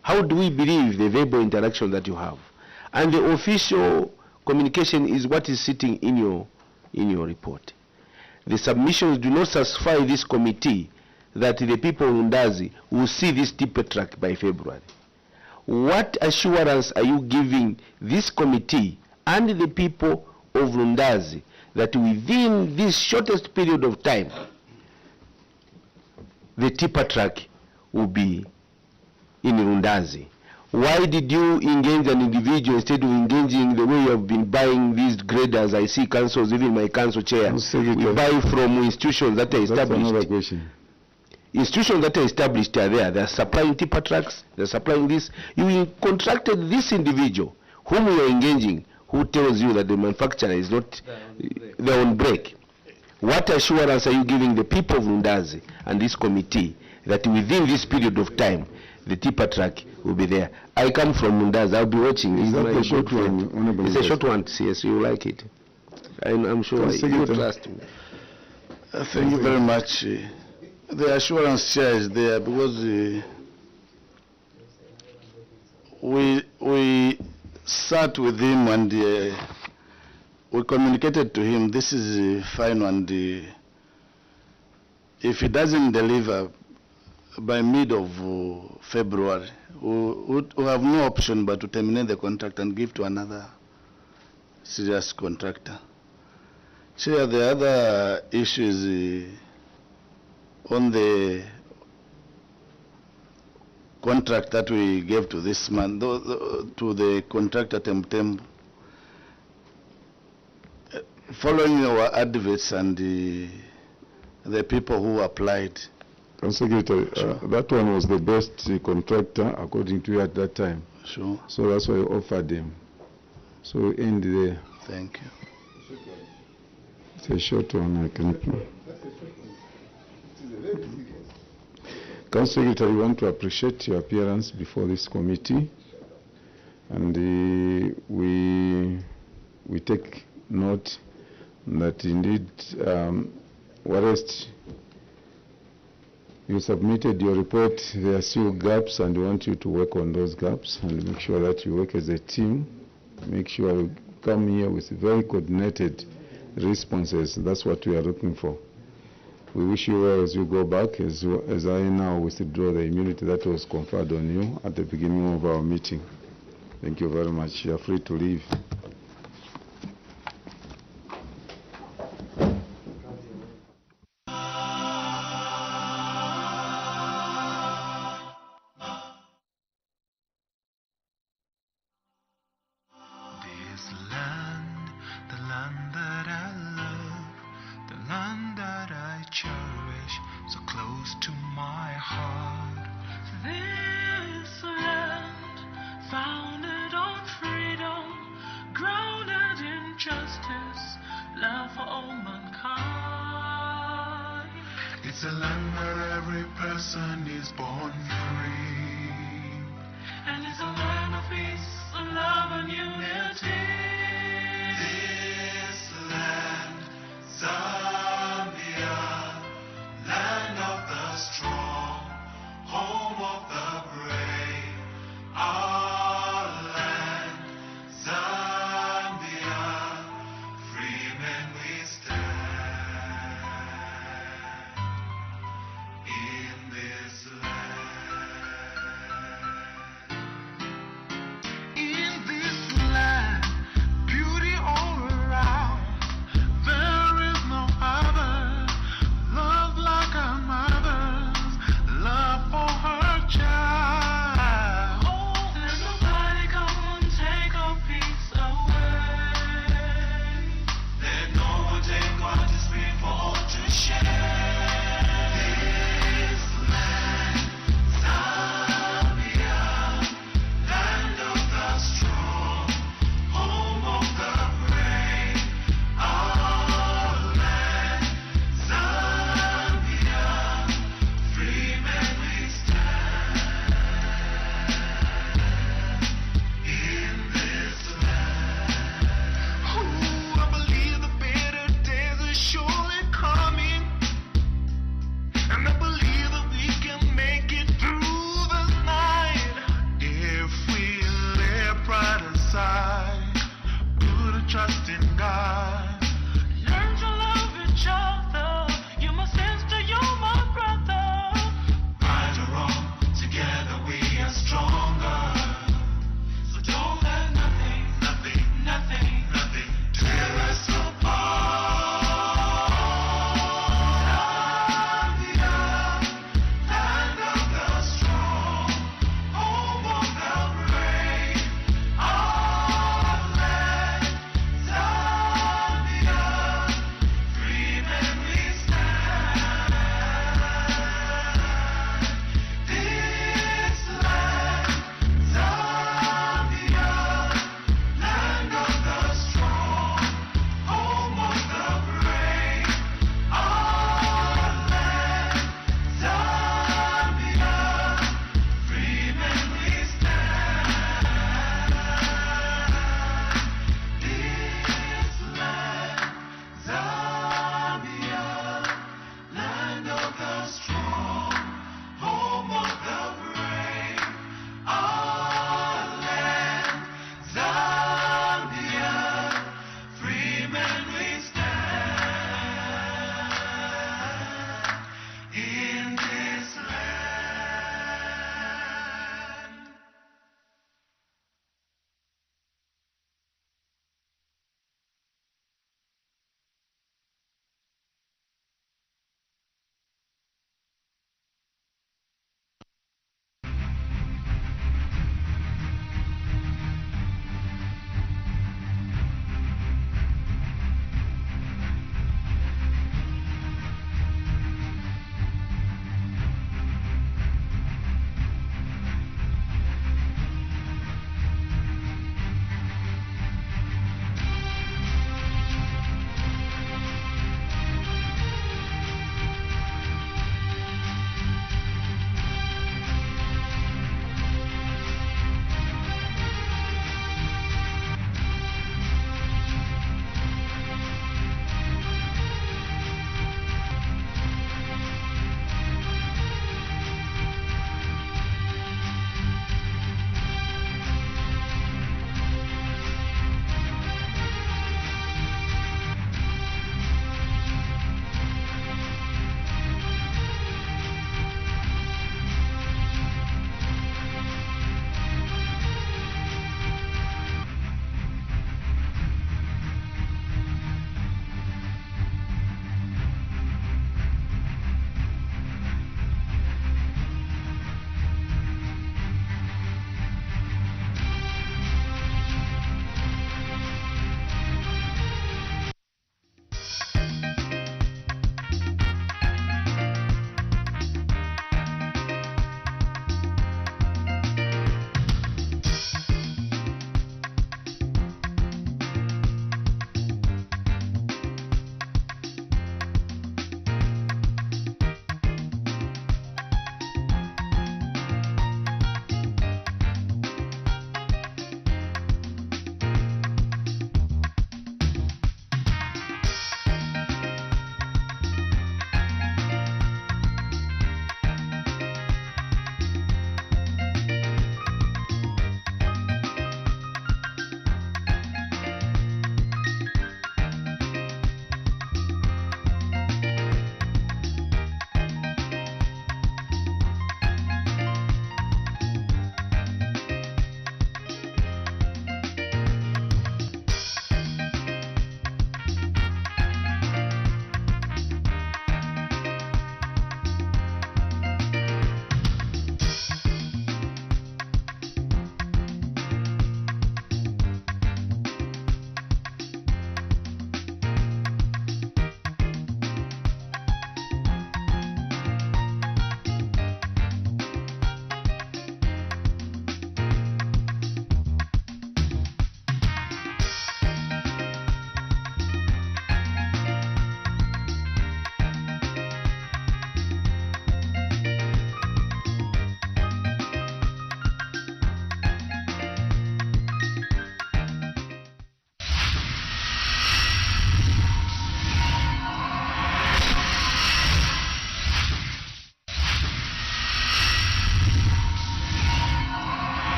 How do we believe the verbal interaction that you have? And the official communication is what is sitting in your report. The submissions do not satisfy this committee that the people of Lundazi will see this tipper truck by February. What assurance are you giving this committee and the people of Lundazi that within this shortest period of time, the tipper truck will be in Lundazi? Why did you engage an individual instead of engaging the way you have been buying these graders? I see councils, even my council chair, we buy from institutions that are established. That's another question. Institutions that are established are there. They are supplying tipper trucks, they are supplying this. You contracted this individual whom you are engaging, who tells you that the manufacturer is not, they're on break. What assurance are you giving the people of Lundazi and this committee that within this period of time, the tipper truck will be there? I come from Lundazi, I'll be watching. Is that a short one? It's a short one, yes, you like it. I'm sure you trust me. Thank you very much. The assurance chair is there because we sat with him and we communicated to him this is final, and if he doesn't deliver by mid of February, we have no option but to terminate the contract and give to another serious contractor. Chair, the other issue is on the contract that we gave to this man, to the contractor Temtem, following our adverts and the people who applied. Secretary, that one was the best contractor according to you at that time. Sure. So that's why you offered him. So we end there. Thank you. It's a short one, I can. Council Secretary, we want to appreciate your appearance before this committee, and we take note that indeed, whilst you submitted your report, there are still gaps, and we want you to work on those gaps and make sure that you work as a team. Make sure you come here with very coordinated responses. That's what we are looking for. We wish you well as you go back, as I now withdraw the immunity that was conferred on you at the beginning of our meeting. Thank you very much. You are free to leave. It's a land where every person is born free and it's a land of peace, of love and unity. This land, Zambia, land of the strong, home of the brave. Our land, Zambia, free men we stand in this land. In this land, beauty all around.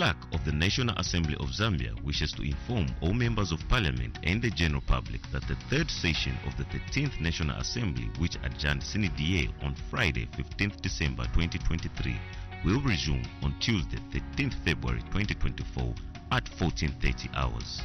clerk of the National Assembly of Zambia wishes to inform all members of parliament and the general public that the third session of the 13th National Assembly, which adjourned sine die on Friday 15th December 2023, will resume on Tuesday 13th February 2024 at 14:30 hours.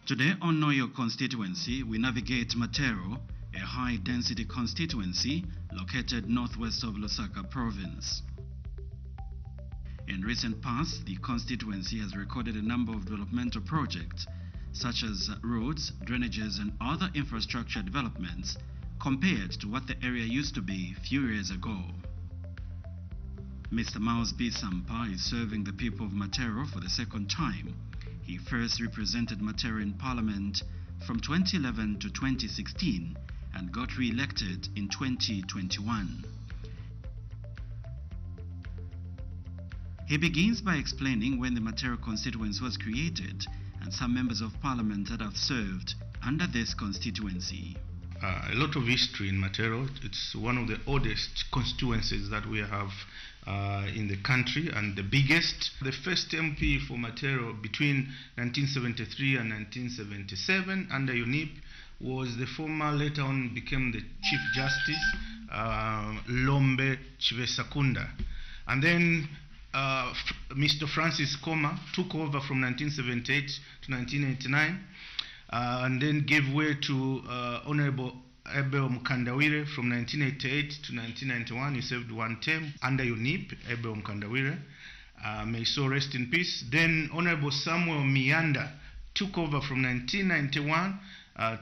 Today on Know Your Constituency, we navigate Matero, a high-density constituency located northwest of Lusaka province. In recent past, the constituency has recorded a number of developmental projects, such as roads, drainages, and other infrastructure developments, compared to what the area used to be a few years ago. Mr. Miles B. Sampa is serving the people of Matero for the second time. He first represented Matero in Parliament from 2011 to 2016 and got re-elected in 2021. He begins by explaining when the Matero constituency was created and some members of Parliament that have served under this constituency. A lot of history in Matero. It's one of the oldest constituencies that we have in the country, and the biggest. The first MP for Matero between 1973 and 1977 under UNIP was the former, later on became the Chief Justice, Lombe Chivesakunda. And then Mr. Francis Koma took over from 1978 to 1989, and then gave way to Honorable Abel Mkandawire from 1988 to 1991. He served one term under UNIP, Abel Mkandawire. May so rest in peace. Then Honorable Samuel Mianda took over from 1991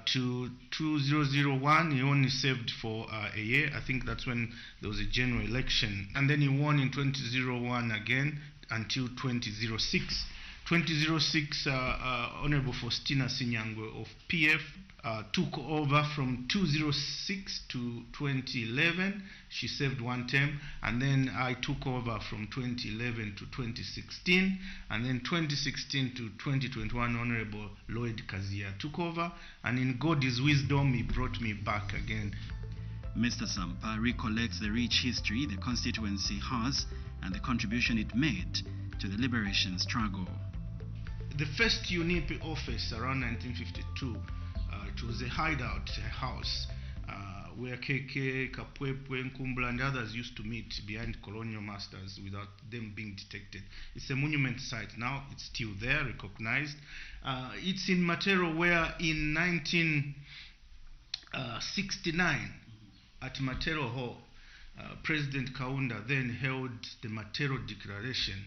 to 2001. He only served for a year. I think that's when there was a general election. And then he won in 2001 again until 2006. 2006, Honorable Faustina Sinyangwe of PF took over from 2006 to 2011. She served one term, and then I took over from 2011 to 2016, and then 2016 to 2021, Honorable Lloyd Kazia took over, and in God's wisdom, he brought me back again. Mr. Sampa recollects the rich history the constituency has and the contribution it made to the liberation struggle. The first UNIP office around 1952, it was a hideout, a house, where Keke, Kapwepwe, Nkumbula and others used to meet behind colonial masters without them being detected. It's a monument site now, it's still there, recognized. It's in Matero, where in 1969, at Matero Hall, President Kaunda then held the Matero Declaration.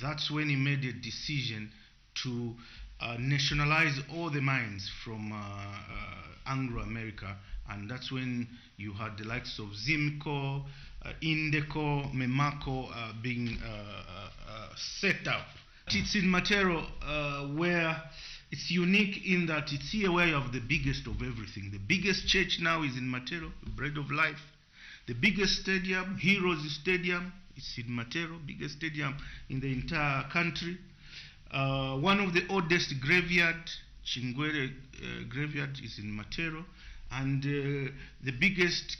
That's when he made a decision to nationalize all the mines from Anglo-America, and that's when you had the likes of Zimco, Indeco, Memako being set up. It's in Matero where it's unique in that it's here where you have the biggest of everything. The biggest church now is in Matero, Bread of Life. The biggest stadium, Heroes Stadium, it's in Matero, biggest stadium in the entire country. One of the oldest graveyard, Chingwere graveyard, is in Matero, and the biggest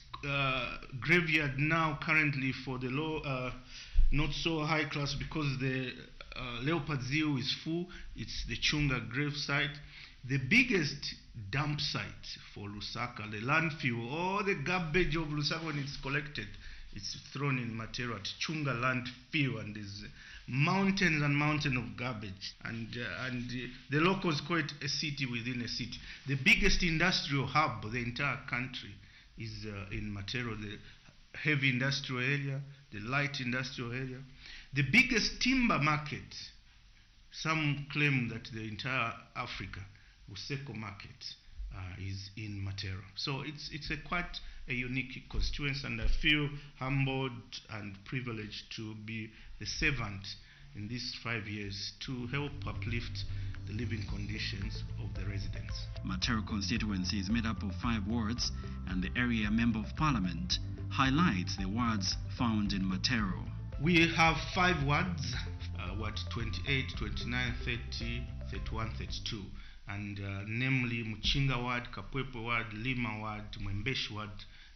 graveyard now currently for the low, not so high class, because the Leopard Zoo is full. It's the Chunga grave site. The biggest dump site for Lusaka, the landfill, all the garbage of Lusaka when it's collected, it's thrown in Matero at Chunga landfill, and there's mountains and mountains of garbage, and the locals call it a city within a city. The biggest industrial hub of the entire country is in Matero, the heavy industrial area, the light industrial area. The biggest timber market, some claim that the entire Africa, Buseko market, is in Matero. So it's quite a unique constituency, and I feel humbled and privileged to be the servant in these 5 years to help uplift the living conditions of the residents. Matero constituency is made up of 5 wards, and the area member of parliament highlights the wards found in Matero. We have 5 wards, Ward 28, 29, 30, 31, 32, and namely Muchinga Ward, Kapwepo Ward, Lima Ward, Mwembeshi Ward,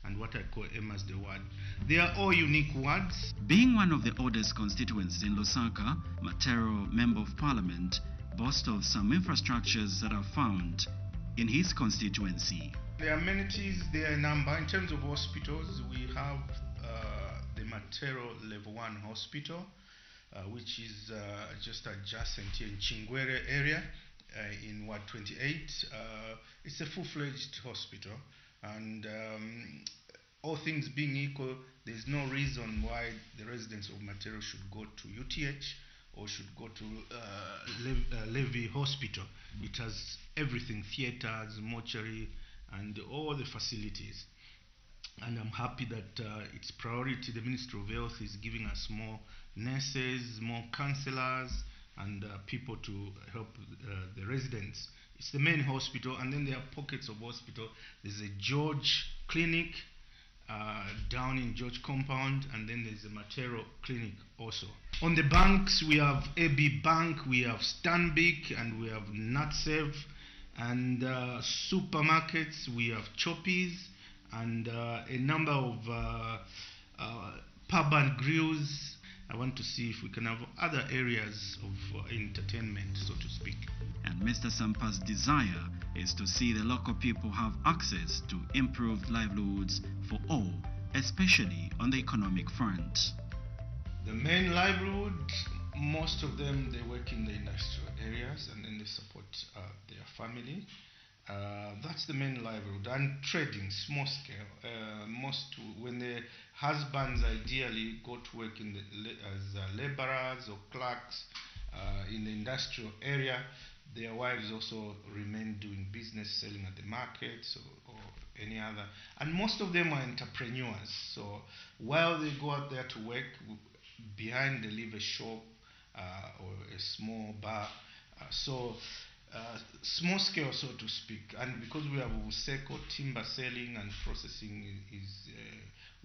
and what I call Emasde Ward. They are all unique wards. Being one of the oldest constituencies in Lusaka, Matero Member of Parliament boasts of some infrastructures that are found in his constituency. The amenities, they are a number. In terms of hospitals, we have the Matero Level 1 Hospital, which is just adjacent here in Chingwere area in Ward 28. It's a full-fledged hospital, and all things being equal, there's no reason why the residents of Matero should go to UTH or should go to Levy Hospital. It has everything, theaters, mortuary, and all the facilities. And I'm happy that its priority, the Ministry of Health, is giving us more nurses, more counsellors, and people to help the residents. It's the main hospital, and then there are pockets of hospital. There's a George Clinic down in George Compound, and then there's a Matero Clinic also. On the banks, we have AB Bank, we have Stanbic, and we have Natsev, and supermarkets, we have Choppies, and a number of pub and grills. I want to see if we can have other areas of entertainment, so to speak. And Mr. Sampa's desire is to see the local people have access to improved livelihoods for all, especially on the economic front. The main livelihood, most of them, they work in the industrial areas, and then they support their family. That's the main livelihood. And trading, small scale. When the husbands ideally go to work in as laborers or clerks in the industrial area, their wives also remain doing business, selling at the markets or any other. And most of them are entrepreneurs. So while they go out there to work, behind they leave a shop or a small bar. Small scale, so to speak. And because we have Useko, timber selling and processing is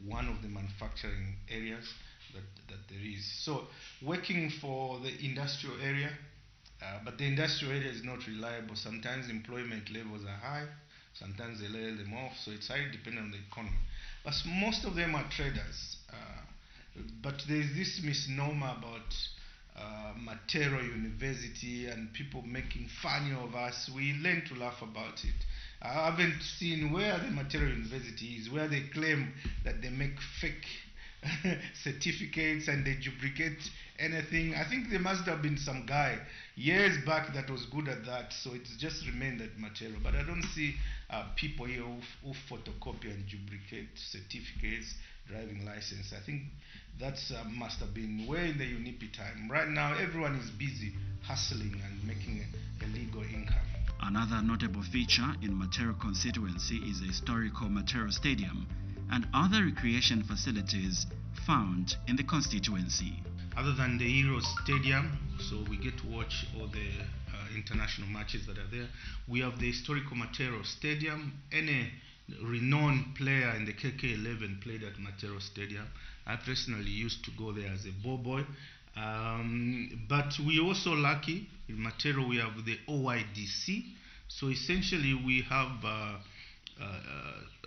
one of the manufacturing areas that there is. So working for the industrial area, but the industrial area is not reliable. Sometimes employment levels are high, sometimes they lay them off, so it's highly dependent on the economy. But most of them are traders. But there is this misnomer about Matero University and people making fun of us. We learn to laugh about it. I haven't seen where the Matero University is, where they claim that they make fake certificates and they duplicate anything. I think there must have been some guy years back that was good at that, so it's just remained at Matero. But I don't see people here who photocopy and duplicate certificates, driving license. I think that must have been way in the UNIPI time. Right now, everyone is busy hustling and making a legal income. Another notable feature in Matero constituency is the historical Matero Stadium and other recreation facilities found in the constituency. Other than the Heroes Stadium, so we get to watch all the international matches that are there, we have the historical Matero Stadium. Any renowned player in the KK11 played at Matero Stadium. I personally used to go there as a ball boy. But we're also lucky in Matero. We have the OYDC, so essentially we have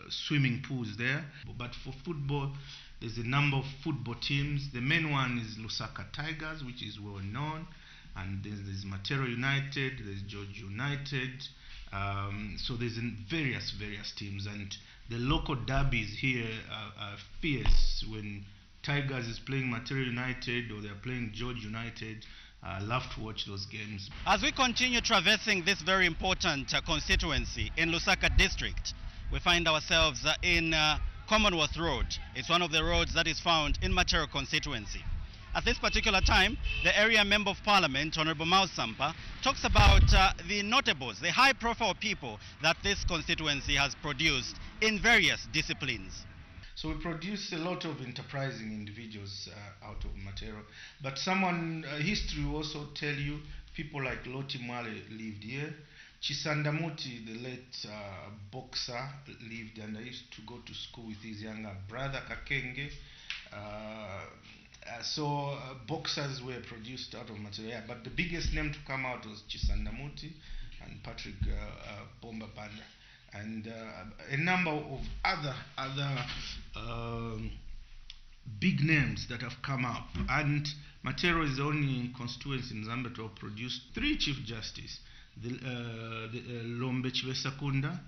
swimming pools there. But for football, there's a number of football teams. The main one is Lusaka Tigers, which is well known, and there's Matero United, there's George United. So there's various teams, and the local derbies here are fierce. When Tigers is playing Matero United or they're playing George United, I love to watch those games. As we continue traversing this very important constituency in Lusaka district, we find ourselves in Commonwealth Road. It's one of the roads that is found in Matero constituency. At this particular time, the area member of parliament, Honorable Mao Sampa, talks about the notables, the high-profile people that this constituency has produced in various disciplines. So we produce a lot of enterprising individuals out of Matero. But history will also tell you, people like Loti Mwale lived here. Chisandamuti, the late boxer, lived, and I used to go to school with his younger brother Kakenge. So boxers were produced out of Materere, but the biggest name to come out was Chisandamuti and Patrick Bomba Panda, and a number of other big names that have come up. And Matero is the only constituency in Zambia to have produced 3 Chief Justice. The Lombe Chibesakunda,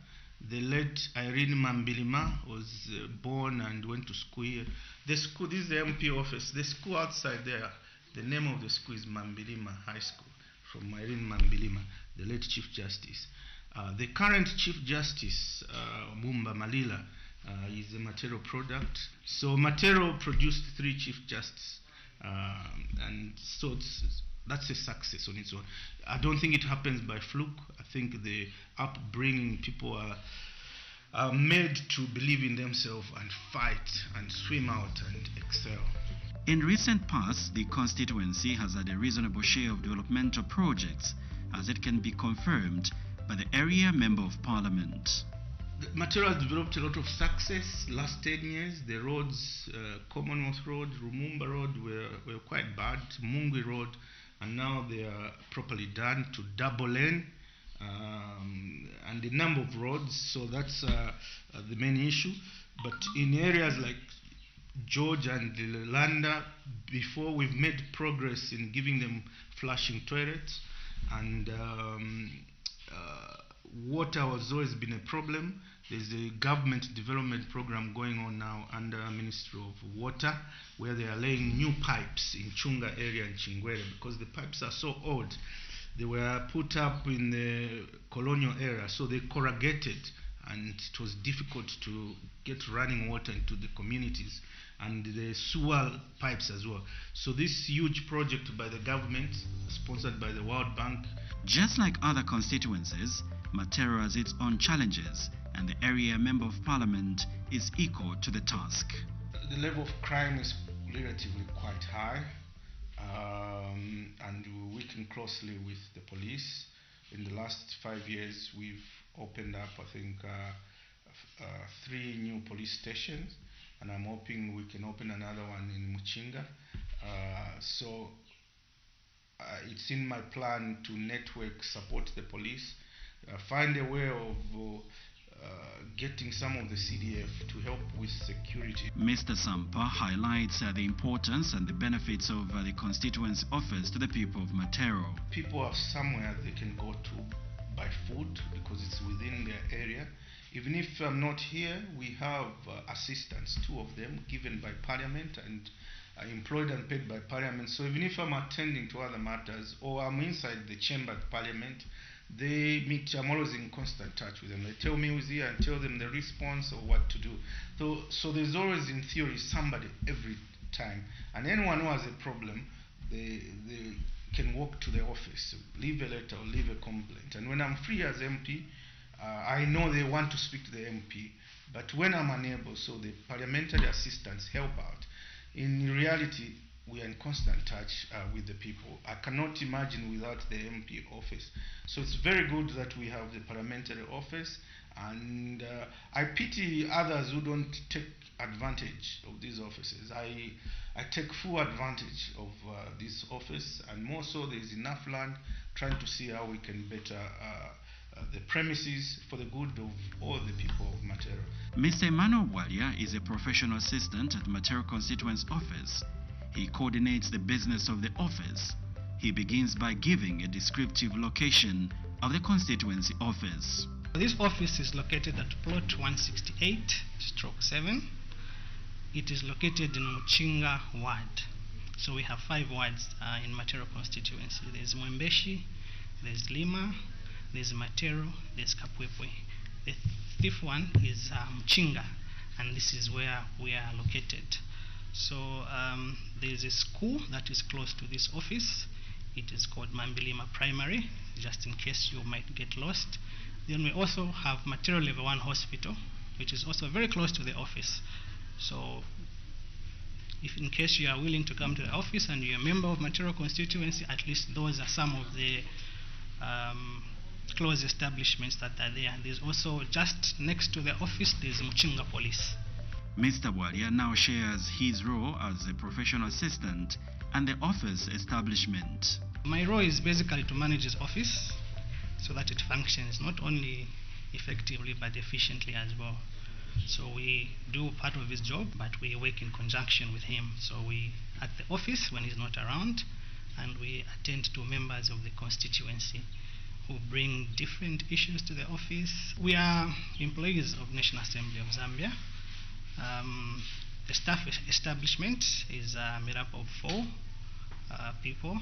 the late Irene Mambilima was born and went to school here. The school, this is the MP office, the school outside there, the name of the school is Mambilima High School, from Irene Mambilima, the late Chief Justice. The current Chief Justice, Mumba Malila, is a Matero product. So Matero produced 3 Chief Justices, and so that's a success on its own. I don't think it happens by fluke. I think the upbringing, people are made to believe in themselves and fight and swim out and excel. In recent past, the constituency has had a reasonable share of developmental projects, as it can be confirmed by the area Member of Parliament. Matero has developed a lot of success last 10 years. The roads, Commonwealth Road, Rumumba Road were quite bad, Mungwi Road, and now they are properly done to double lane, and the number of roads, so that's the main issue. But in areas like George and Landa, before, we've made progress in giving them flushing toilets, and water has always been a problem. There's a government development program going on now under Ministry of Water, where they are laying new pipes in Chunga area and Chingwere, because the pipes are so old. They were put up in the colonial era, so they corrugated, and it was difficult to get running water into the communities, and the sewer pipes as well. So this huge project by the government, sponsored by the World Bank. Just like other constituencies, Matero has its own challenges, and the area Member of Parliament is equal to the task. The level of crime is relatively quite high, and we're working closely with the police. In the last 5 years, we've opened up, I think, 3 new police stations, and I'm hoping we can open another one in Muchinga. So it's in my plan to network, support the police, find a way of getting some of the CDF to help with security. Mr. Sampa highlights the importance and the benefits of the constituency offers to the people of Matero. People have somewhere they can go to buy food because it's within their area. Even if I'm not here, we have assistants, 2 of them, given by Parliament and employed and paid by Parliament. So even if I'm attending to other matters or I'm inside the chamber at Parliament, they meet, I'm always in constant touch with them. They tell me who's here and tell them the response or what to do. So there's always, in theory, somebody every time. And anyone who has a problem, they can walk to the office, leave a letter or leave a complaint. And when I'm free as MP, I know they want to speak to the MP. But when I'm unable, so the parliamentary assistants help out. In reality, we are in constant touch with the people. I cannot imagine without the MP office. So it's very good that we have the parliamentary office, and I pity others who don't take advantage of these offices. I take full advantage of this office, and more so there is enough land, trying to see how we can better the premises for the good of all the people of Matero. Mr. Emmanuel Walia is a professional assistant at Matero Constituency Office. He coordinates the business of the office. He begins by giving a descriptive location of the constituency office. This office is located at plot 168/7. It is located in Muchinga ward. So we have 5 wards in Matero constituency. There's Mwembeshi, there's Lima, there's Matero, there's Kapwepwe. The 5th one is Muchinga, and this is where we are located. So there's a school that is close to this office. It is called Mambilima Primary, just in case you might get lost. Then we also have Matero Level 1 Hospital, which is also very close to the office. So if in case you are willing to come to the office and you're a member of Matero constituency, at least those are some of the close establishments that are there. There's also, just next to the office, there's Muchinga Police. Mr. Bwalia now shares his role as a professional assistant and the office establishment. My role is basically to manage his office so that it functions not only effectively but efficiently as well. So we do part of his job, but we work in conjunction with him. So we at the office when he's not around, and we attend to members of the constituency who bring different issues to the office. We are employees of National Assembly of Zambia. The staff establishment is made up of 4 people.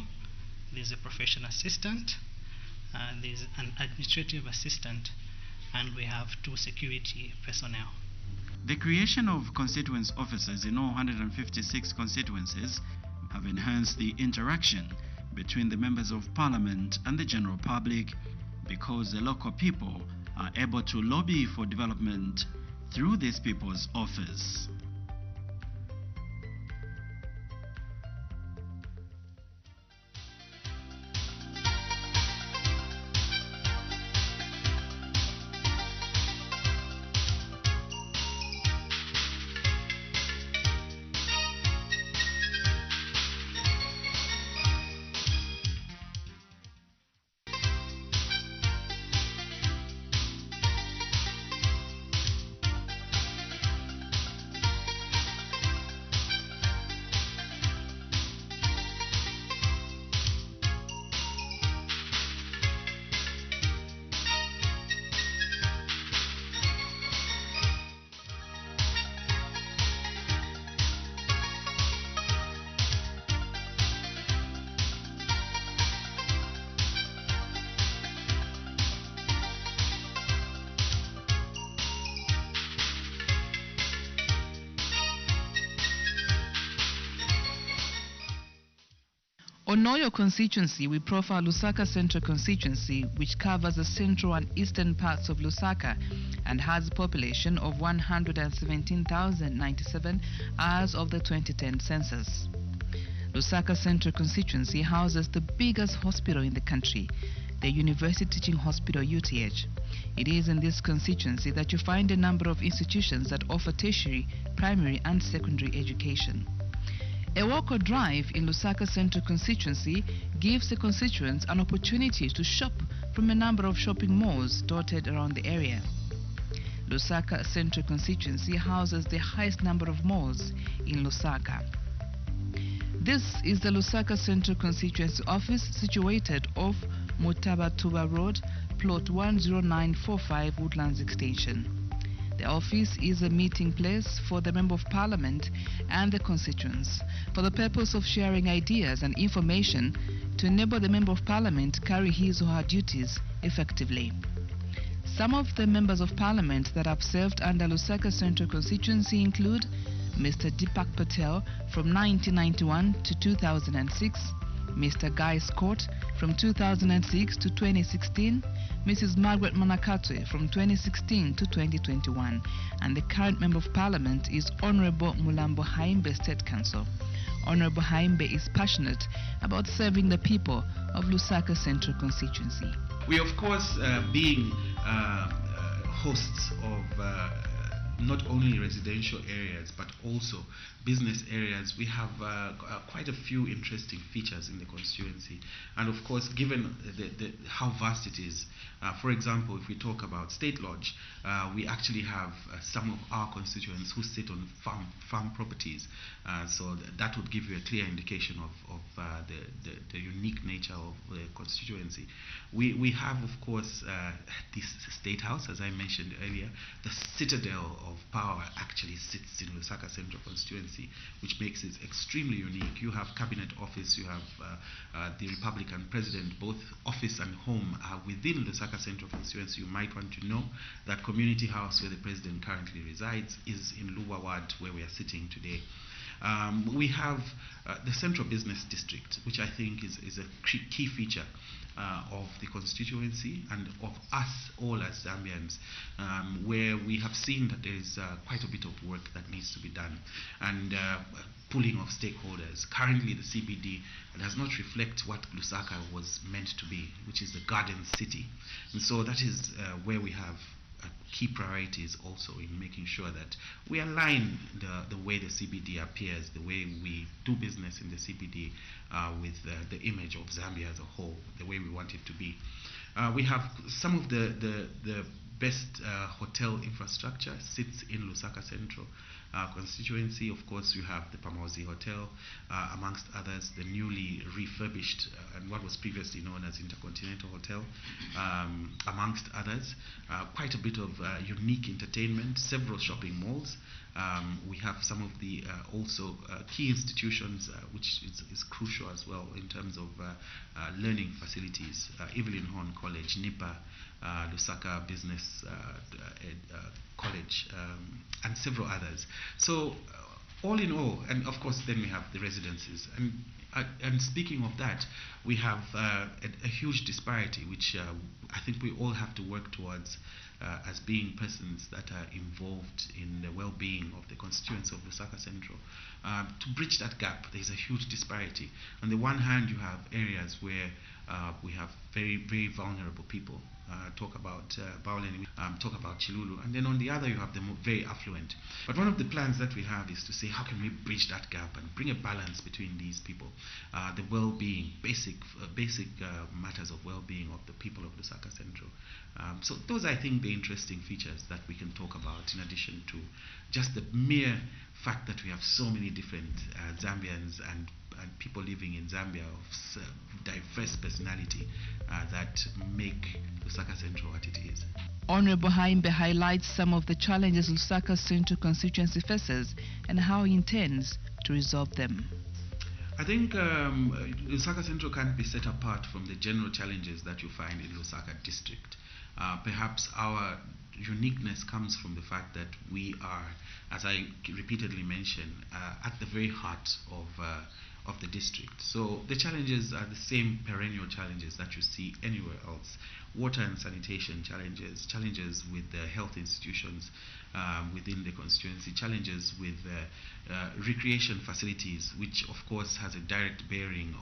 There's a professional assistant, there's an administrative assistant, and we have 2 security personnel. The creation of constituency offices in all 156 constituencies have enhanced the interaction between the members of parliament and the general public, because the local people are able to lobby for development through these people's office. On Oyo constituency, we profile Lusaka Central constituency, which covers the central and eastern parts of Lusaka and has a population of 117,097 as of the 2010 census. Lusaka Central constituency houses the biggest hospital in the country, the University Teaching Hospital UTH. It is in this constituency that you find a number of institutions that offer tertiary, primary and secondary education. A walk or drive in Lusaka Central constituency gives the constituents an opportunity to shop from a number of shopping malls dotted around the area. Lusaka Central constituency houses the highest number of malls in Lusaka. This is the Lusaka Central constituency office situated off Mutabatuba Road, plot 10945 Woodlands Extension. The office is a meeting place for the Member of Parliament and the constituents for the purpose of sharing ideas and information to enable the Member of Parliament carry his or her duties effectively. Some of the Members of Parliament that have served under Lusaka Central constituency include Mr. Deepak Patel from 1991 to 2006, Mr. Guy Scott from 2006 to 2016, Mrs. Margaret Manakatwe from 2016 to 2021, and the current Member of Parliament is Honorable Mulambo Haimbe State Council. Honorable Haimbe is passionate about serving the people of Lusaka Central constituency. We, of course, being hosts of not only residential areas but also business areas, we have quite a few interesting features in the constituency. And of course, given how vast it is, for example, if we talk about State Lodge, we actually have some of our constituents who sit on farm properties. So that would give you a clear indication of the unique nature of the constituency. We have, of course, this State House, as I mentioned earlier. The citadel of power actually sits in Lusaka Central constituency, which makes it extremely unique. You have Cabinet Office, you have the Republican President, both office and home are within Lusaka Central constituency. You might want to know that Community House, where the President currently resides, is in Luwa Ward, where we are sitting today. We have the Central Business District, which I think is a key feature of the constituency and of us all as Zambians, where we have seen that there is quite a bit of work that needs to be done, and pooling of stakeholders. Currently the CBD does not reflect what Lusaka was meant to be, which is the garden city, and so that is where we have key priorities also in making sure that we align the way the CBD appears, the way we do business in the CBD with the image of Zambia as a whole, the way we want it to be. We have some of the best hotel infrastructure sits in Lusaka Central constituency. Of course, you have the Pamauzi Hotel, amongst others, the newly refurbished and what was previously known as Intercontinental Hotel, amongst others. Quite a bit of unique entertainment, several shopping malls. We have some of the also key institutions, which is crucial as well in terms of learning facilities. Evelyn Horn College, NIPA, Lusaka Business College, and several others. So all in all, and of course then we have the residences. And speaking of that, we have a huge disparity, which I think we all have to work towards as being persons that are involved in the well-being of the constituents of Lusaka Central. To bridge that gap, there's a huge disparity. On the one hand, you have areas where we have very, very vulnerable people. Talk about Bauleni, talk about Chilulu, and then on the other you have the very affluent. But one of the plans that we have is to say, how can we bridge that gap and bring a balance between these people, the well-being, basic matters of well-being of the people of Lusaka Central. So those are, I think, the interesting features that we can talk about, in addition to just the mere fact that we have so many different Zambians and people living in Zambia of diverse personality that make Lusaka Central what it is. Honorable Haimbe highlights some of the challenges Lusaka Central constituency faces and how he intends to resolve them. I think Lusaka Central can't be set apart from the general challenges that you find in Lusaka district. Perhaps our uniqueness comes from the fact that we are, as I repeatedly mentioned, at the very heart of the district. So the challenges are the same perennial challenges that you see anywhere else. Water and sanitation challenges, challenges with the health institutions within the constituency, challenges with recreation facilities, which of course has a direct bearing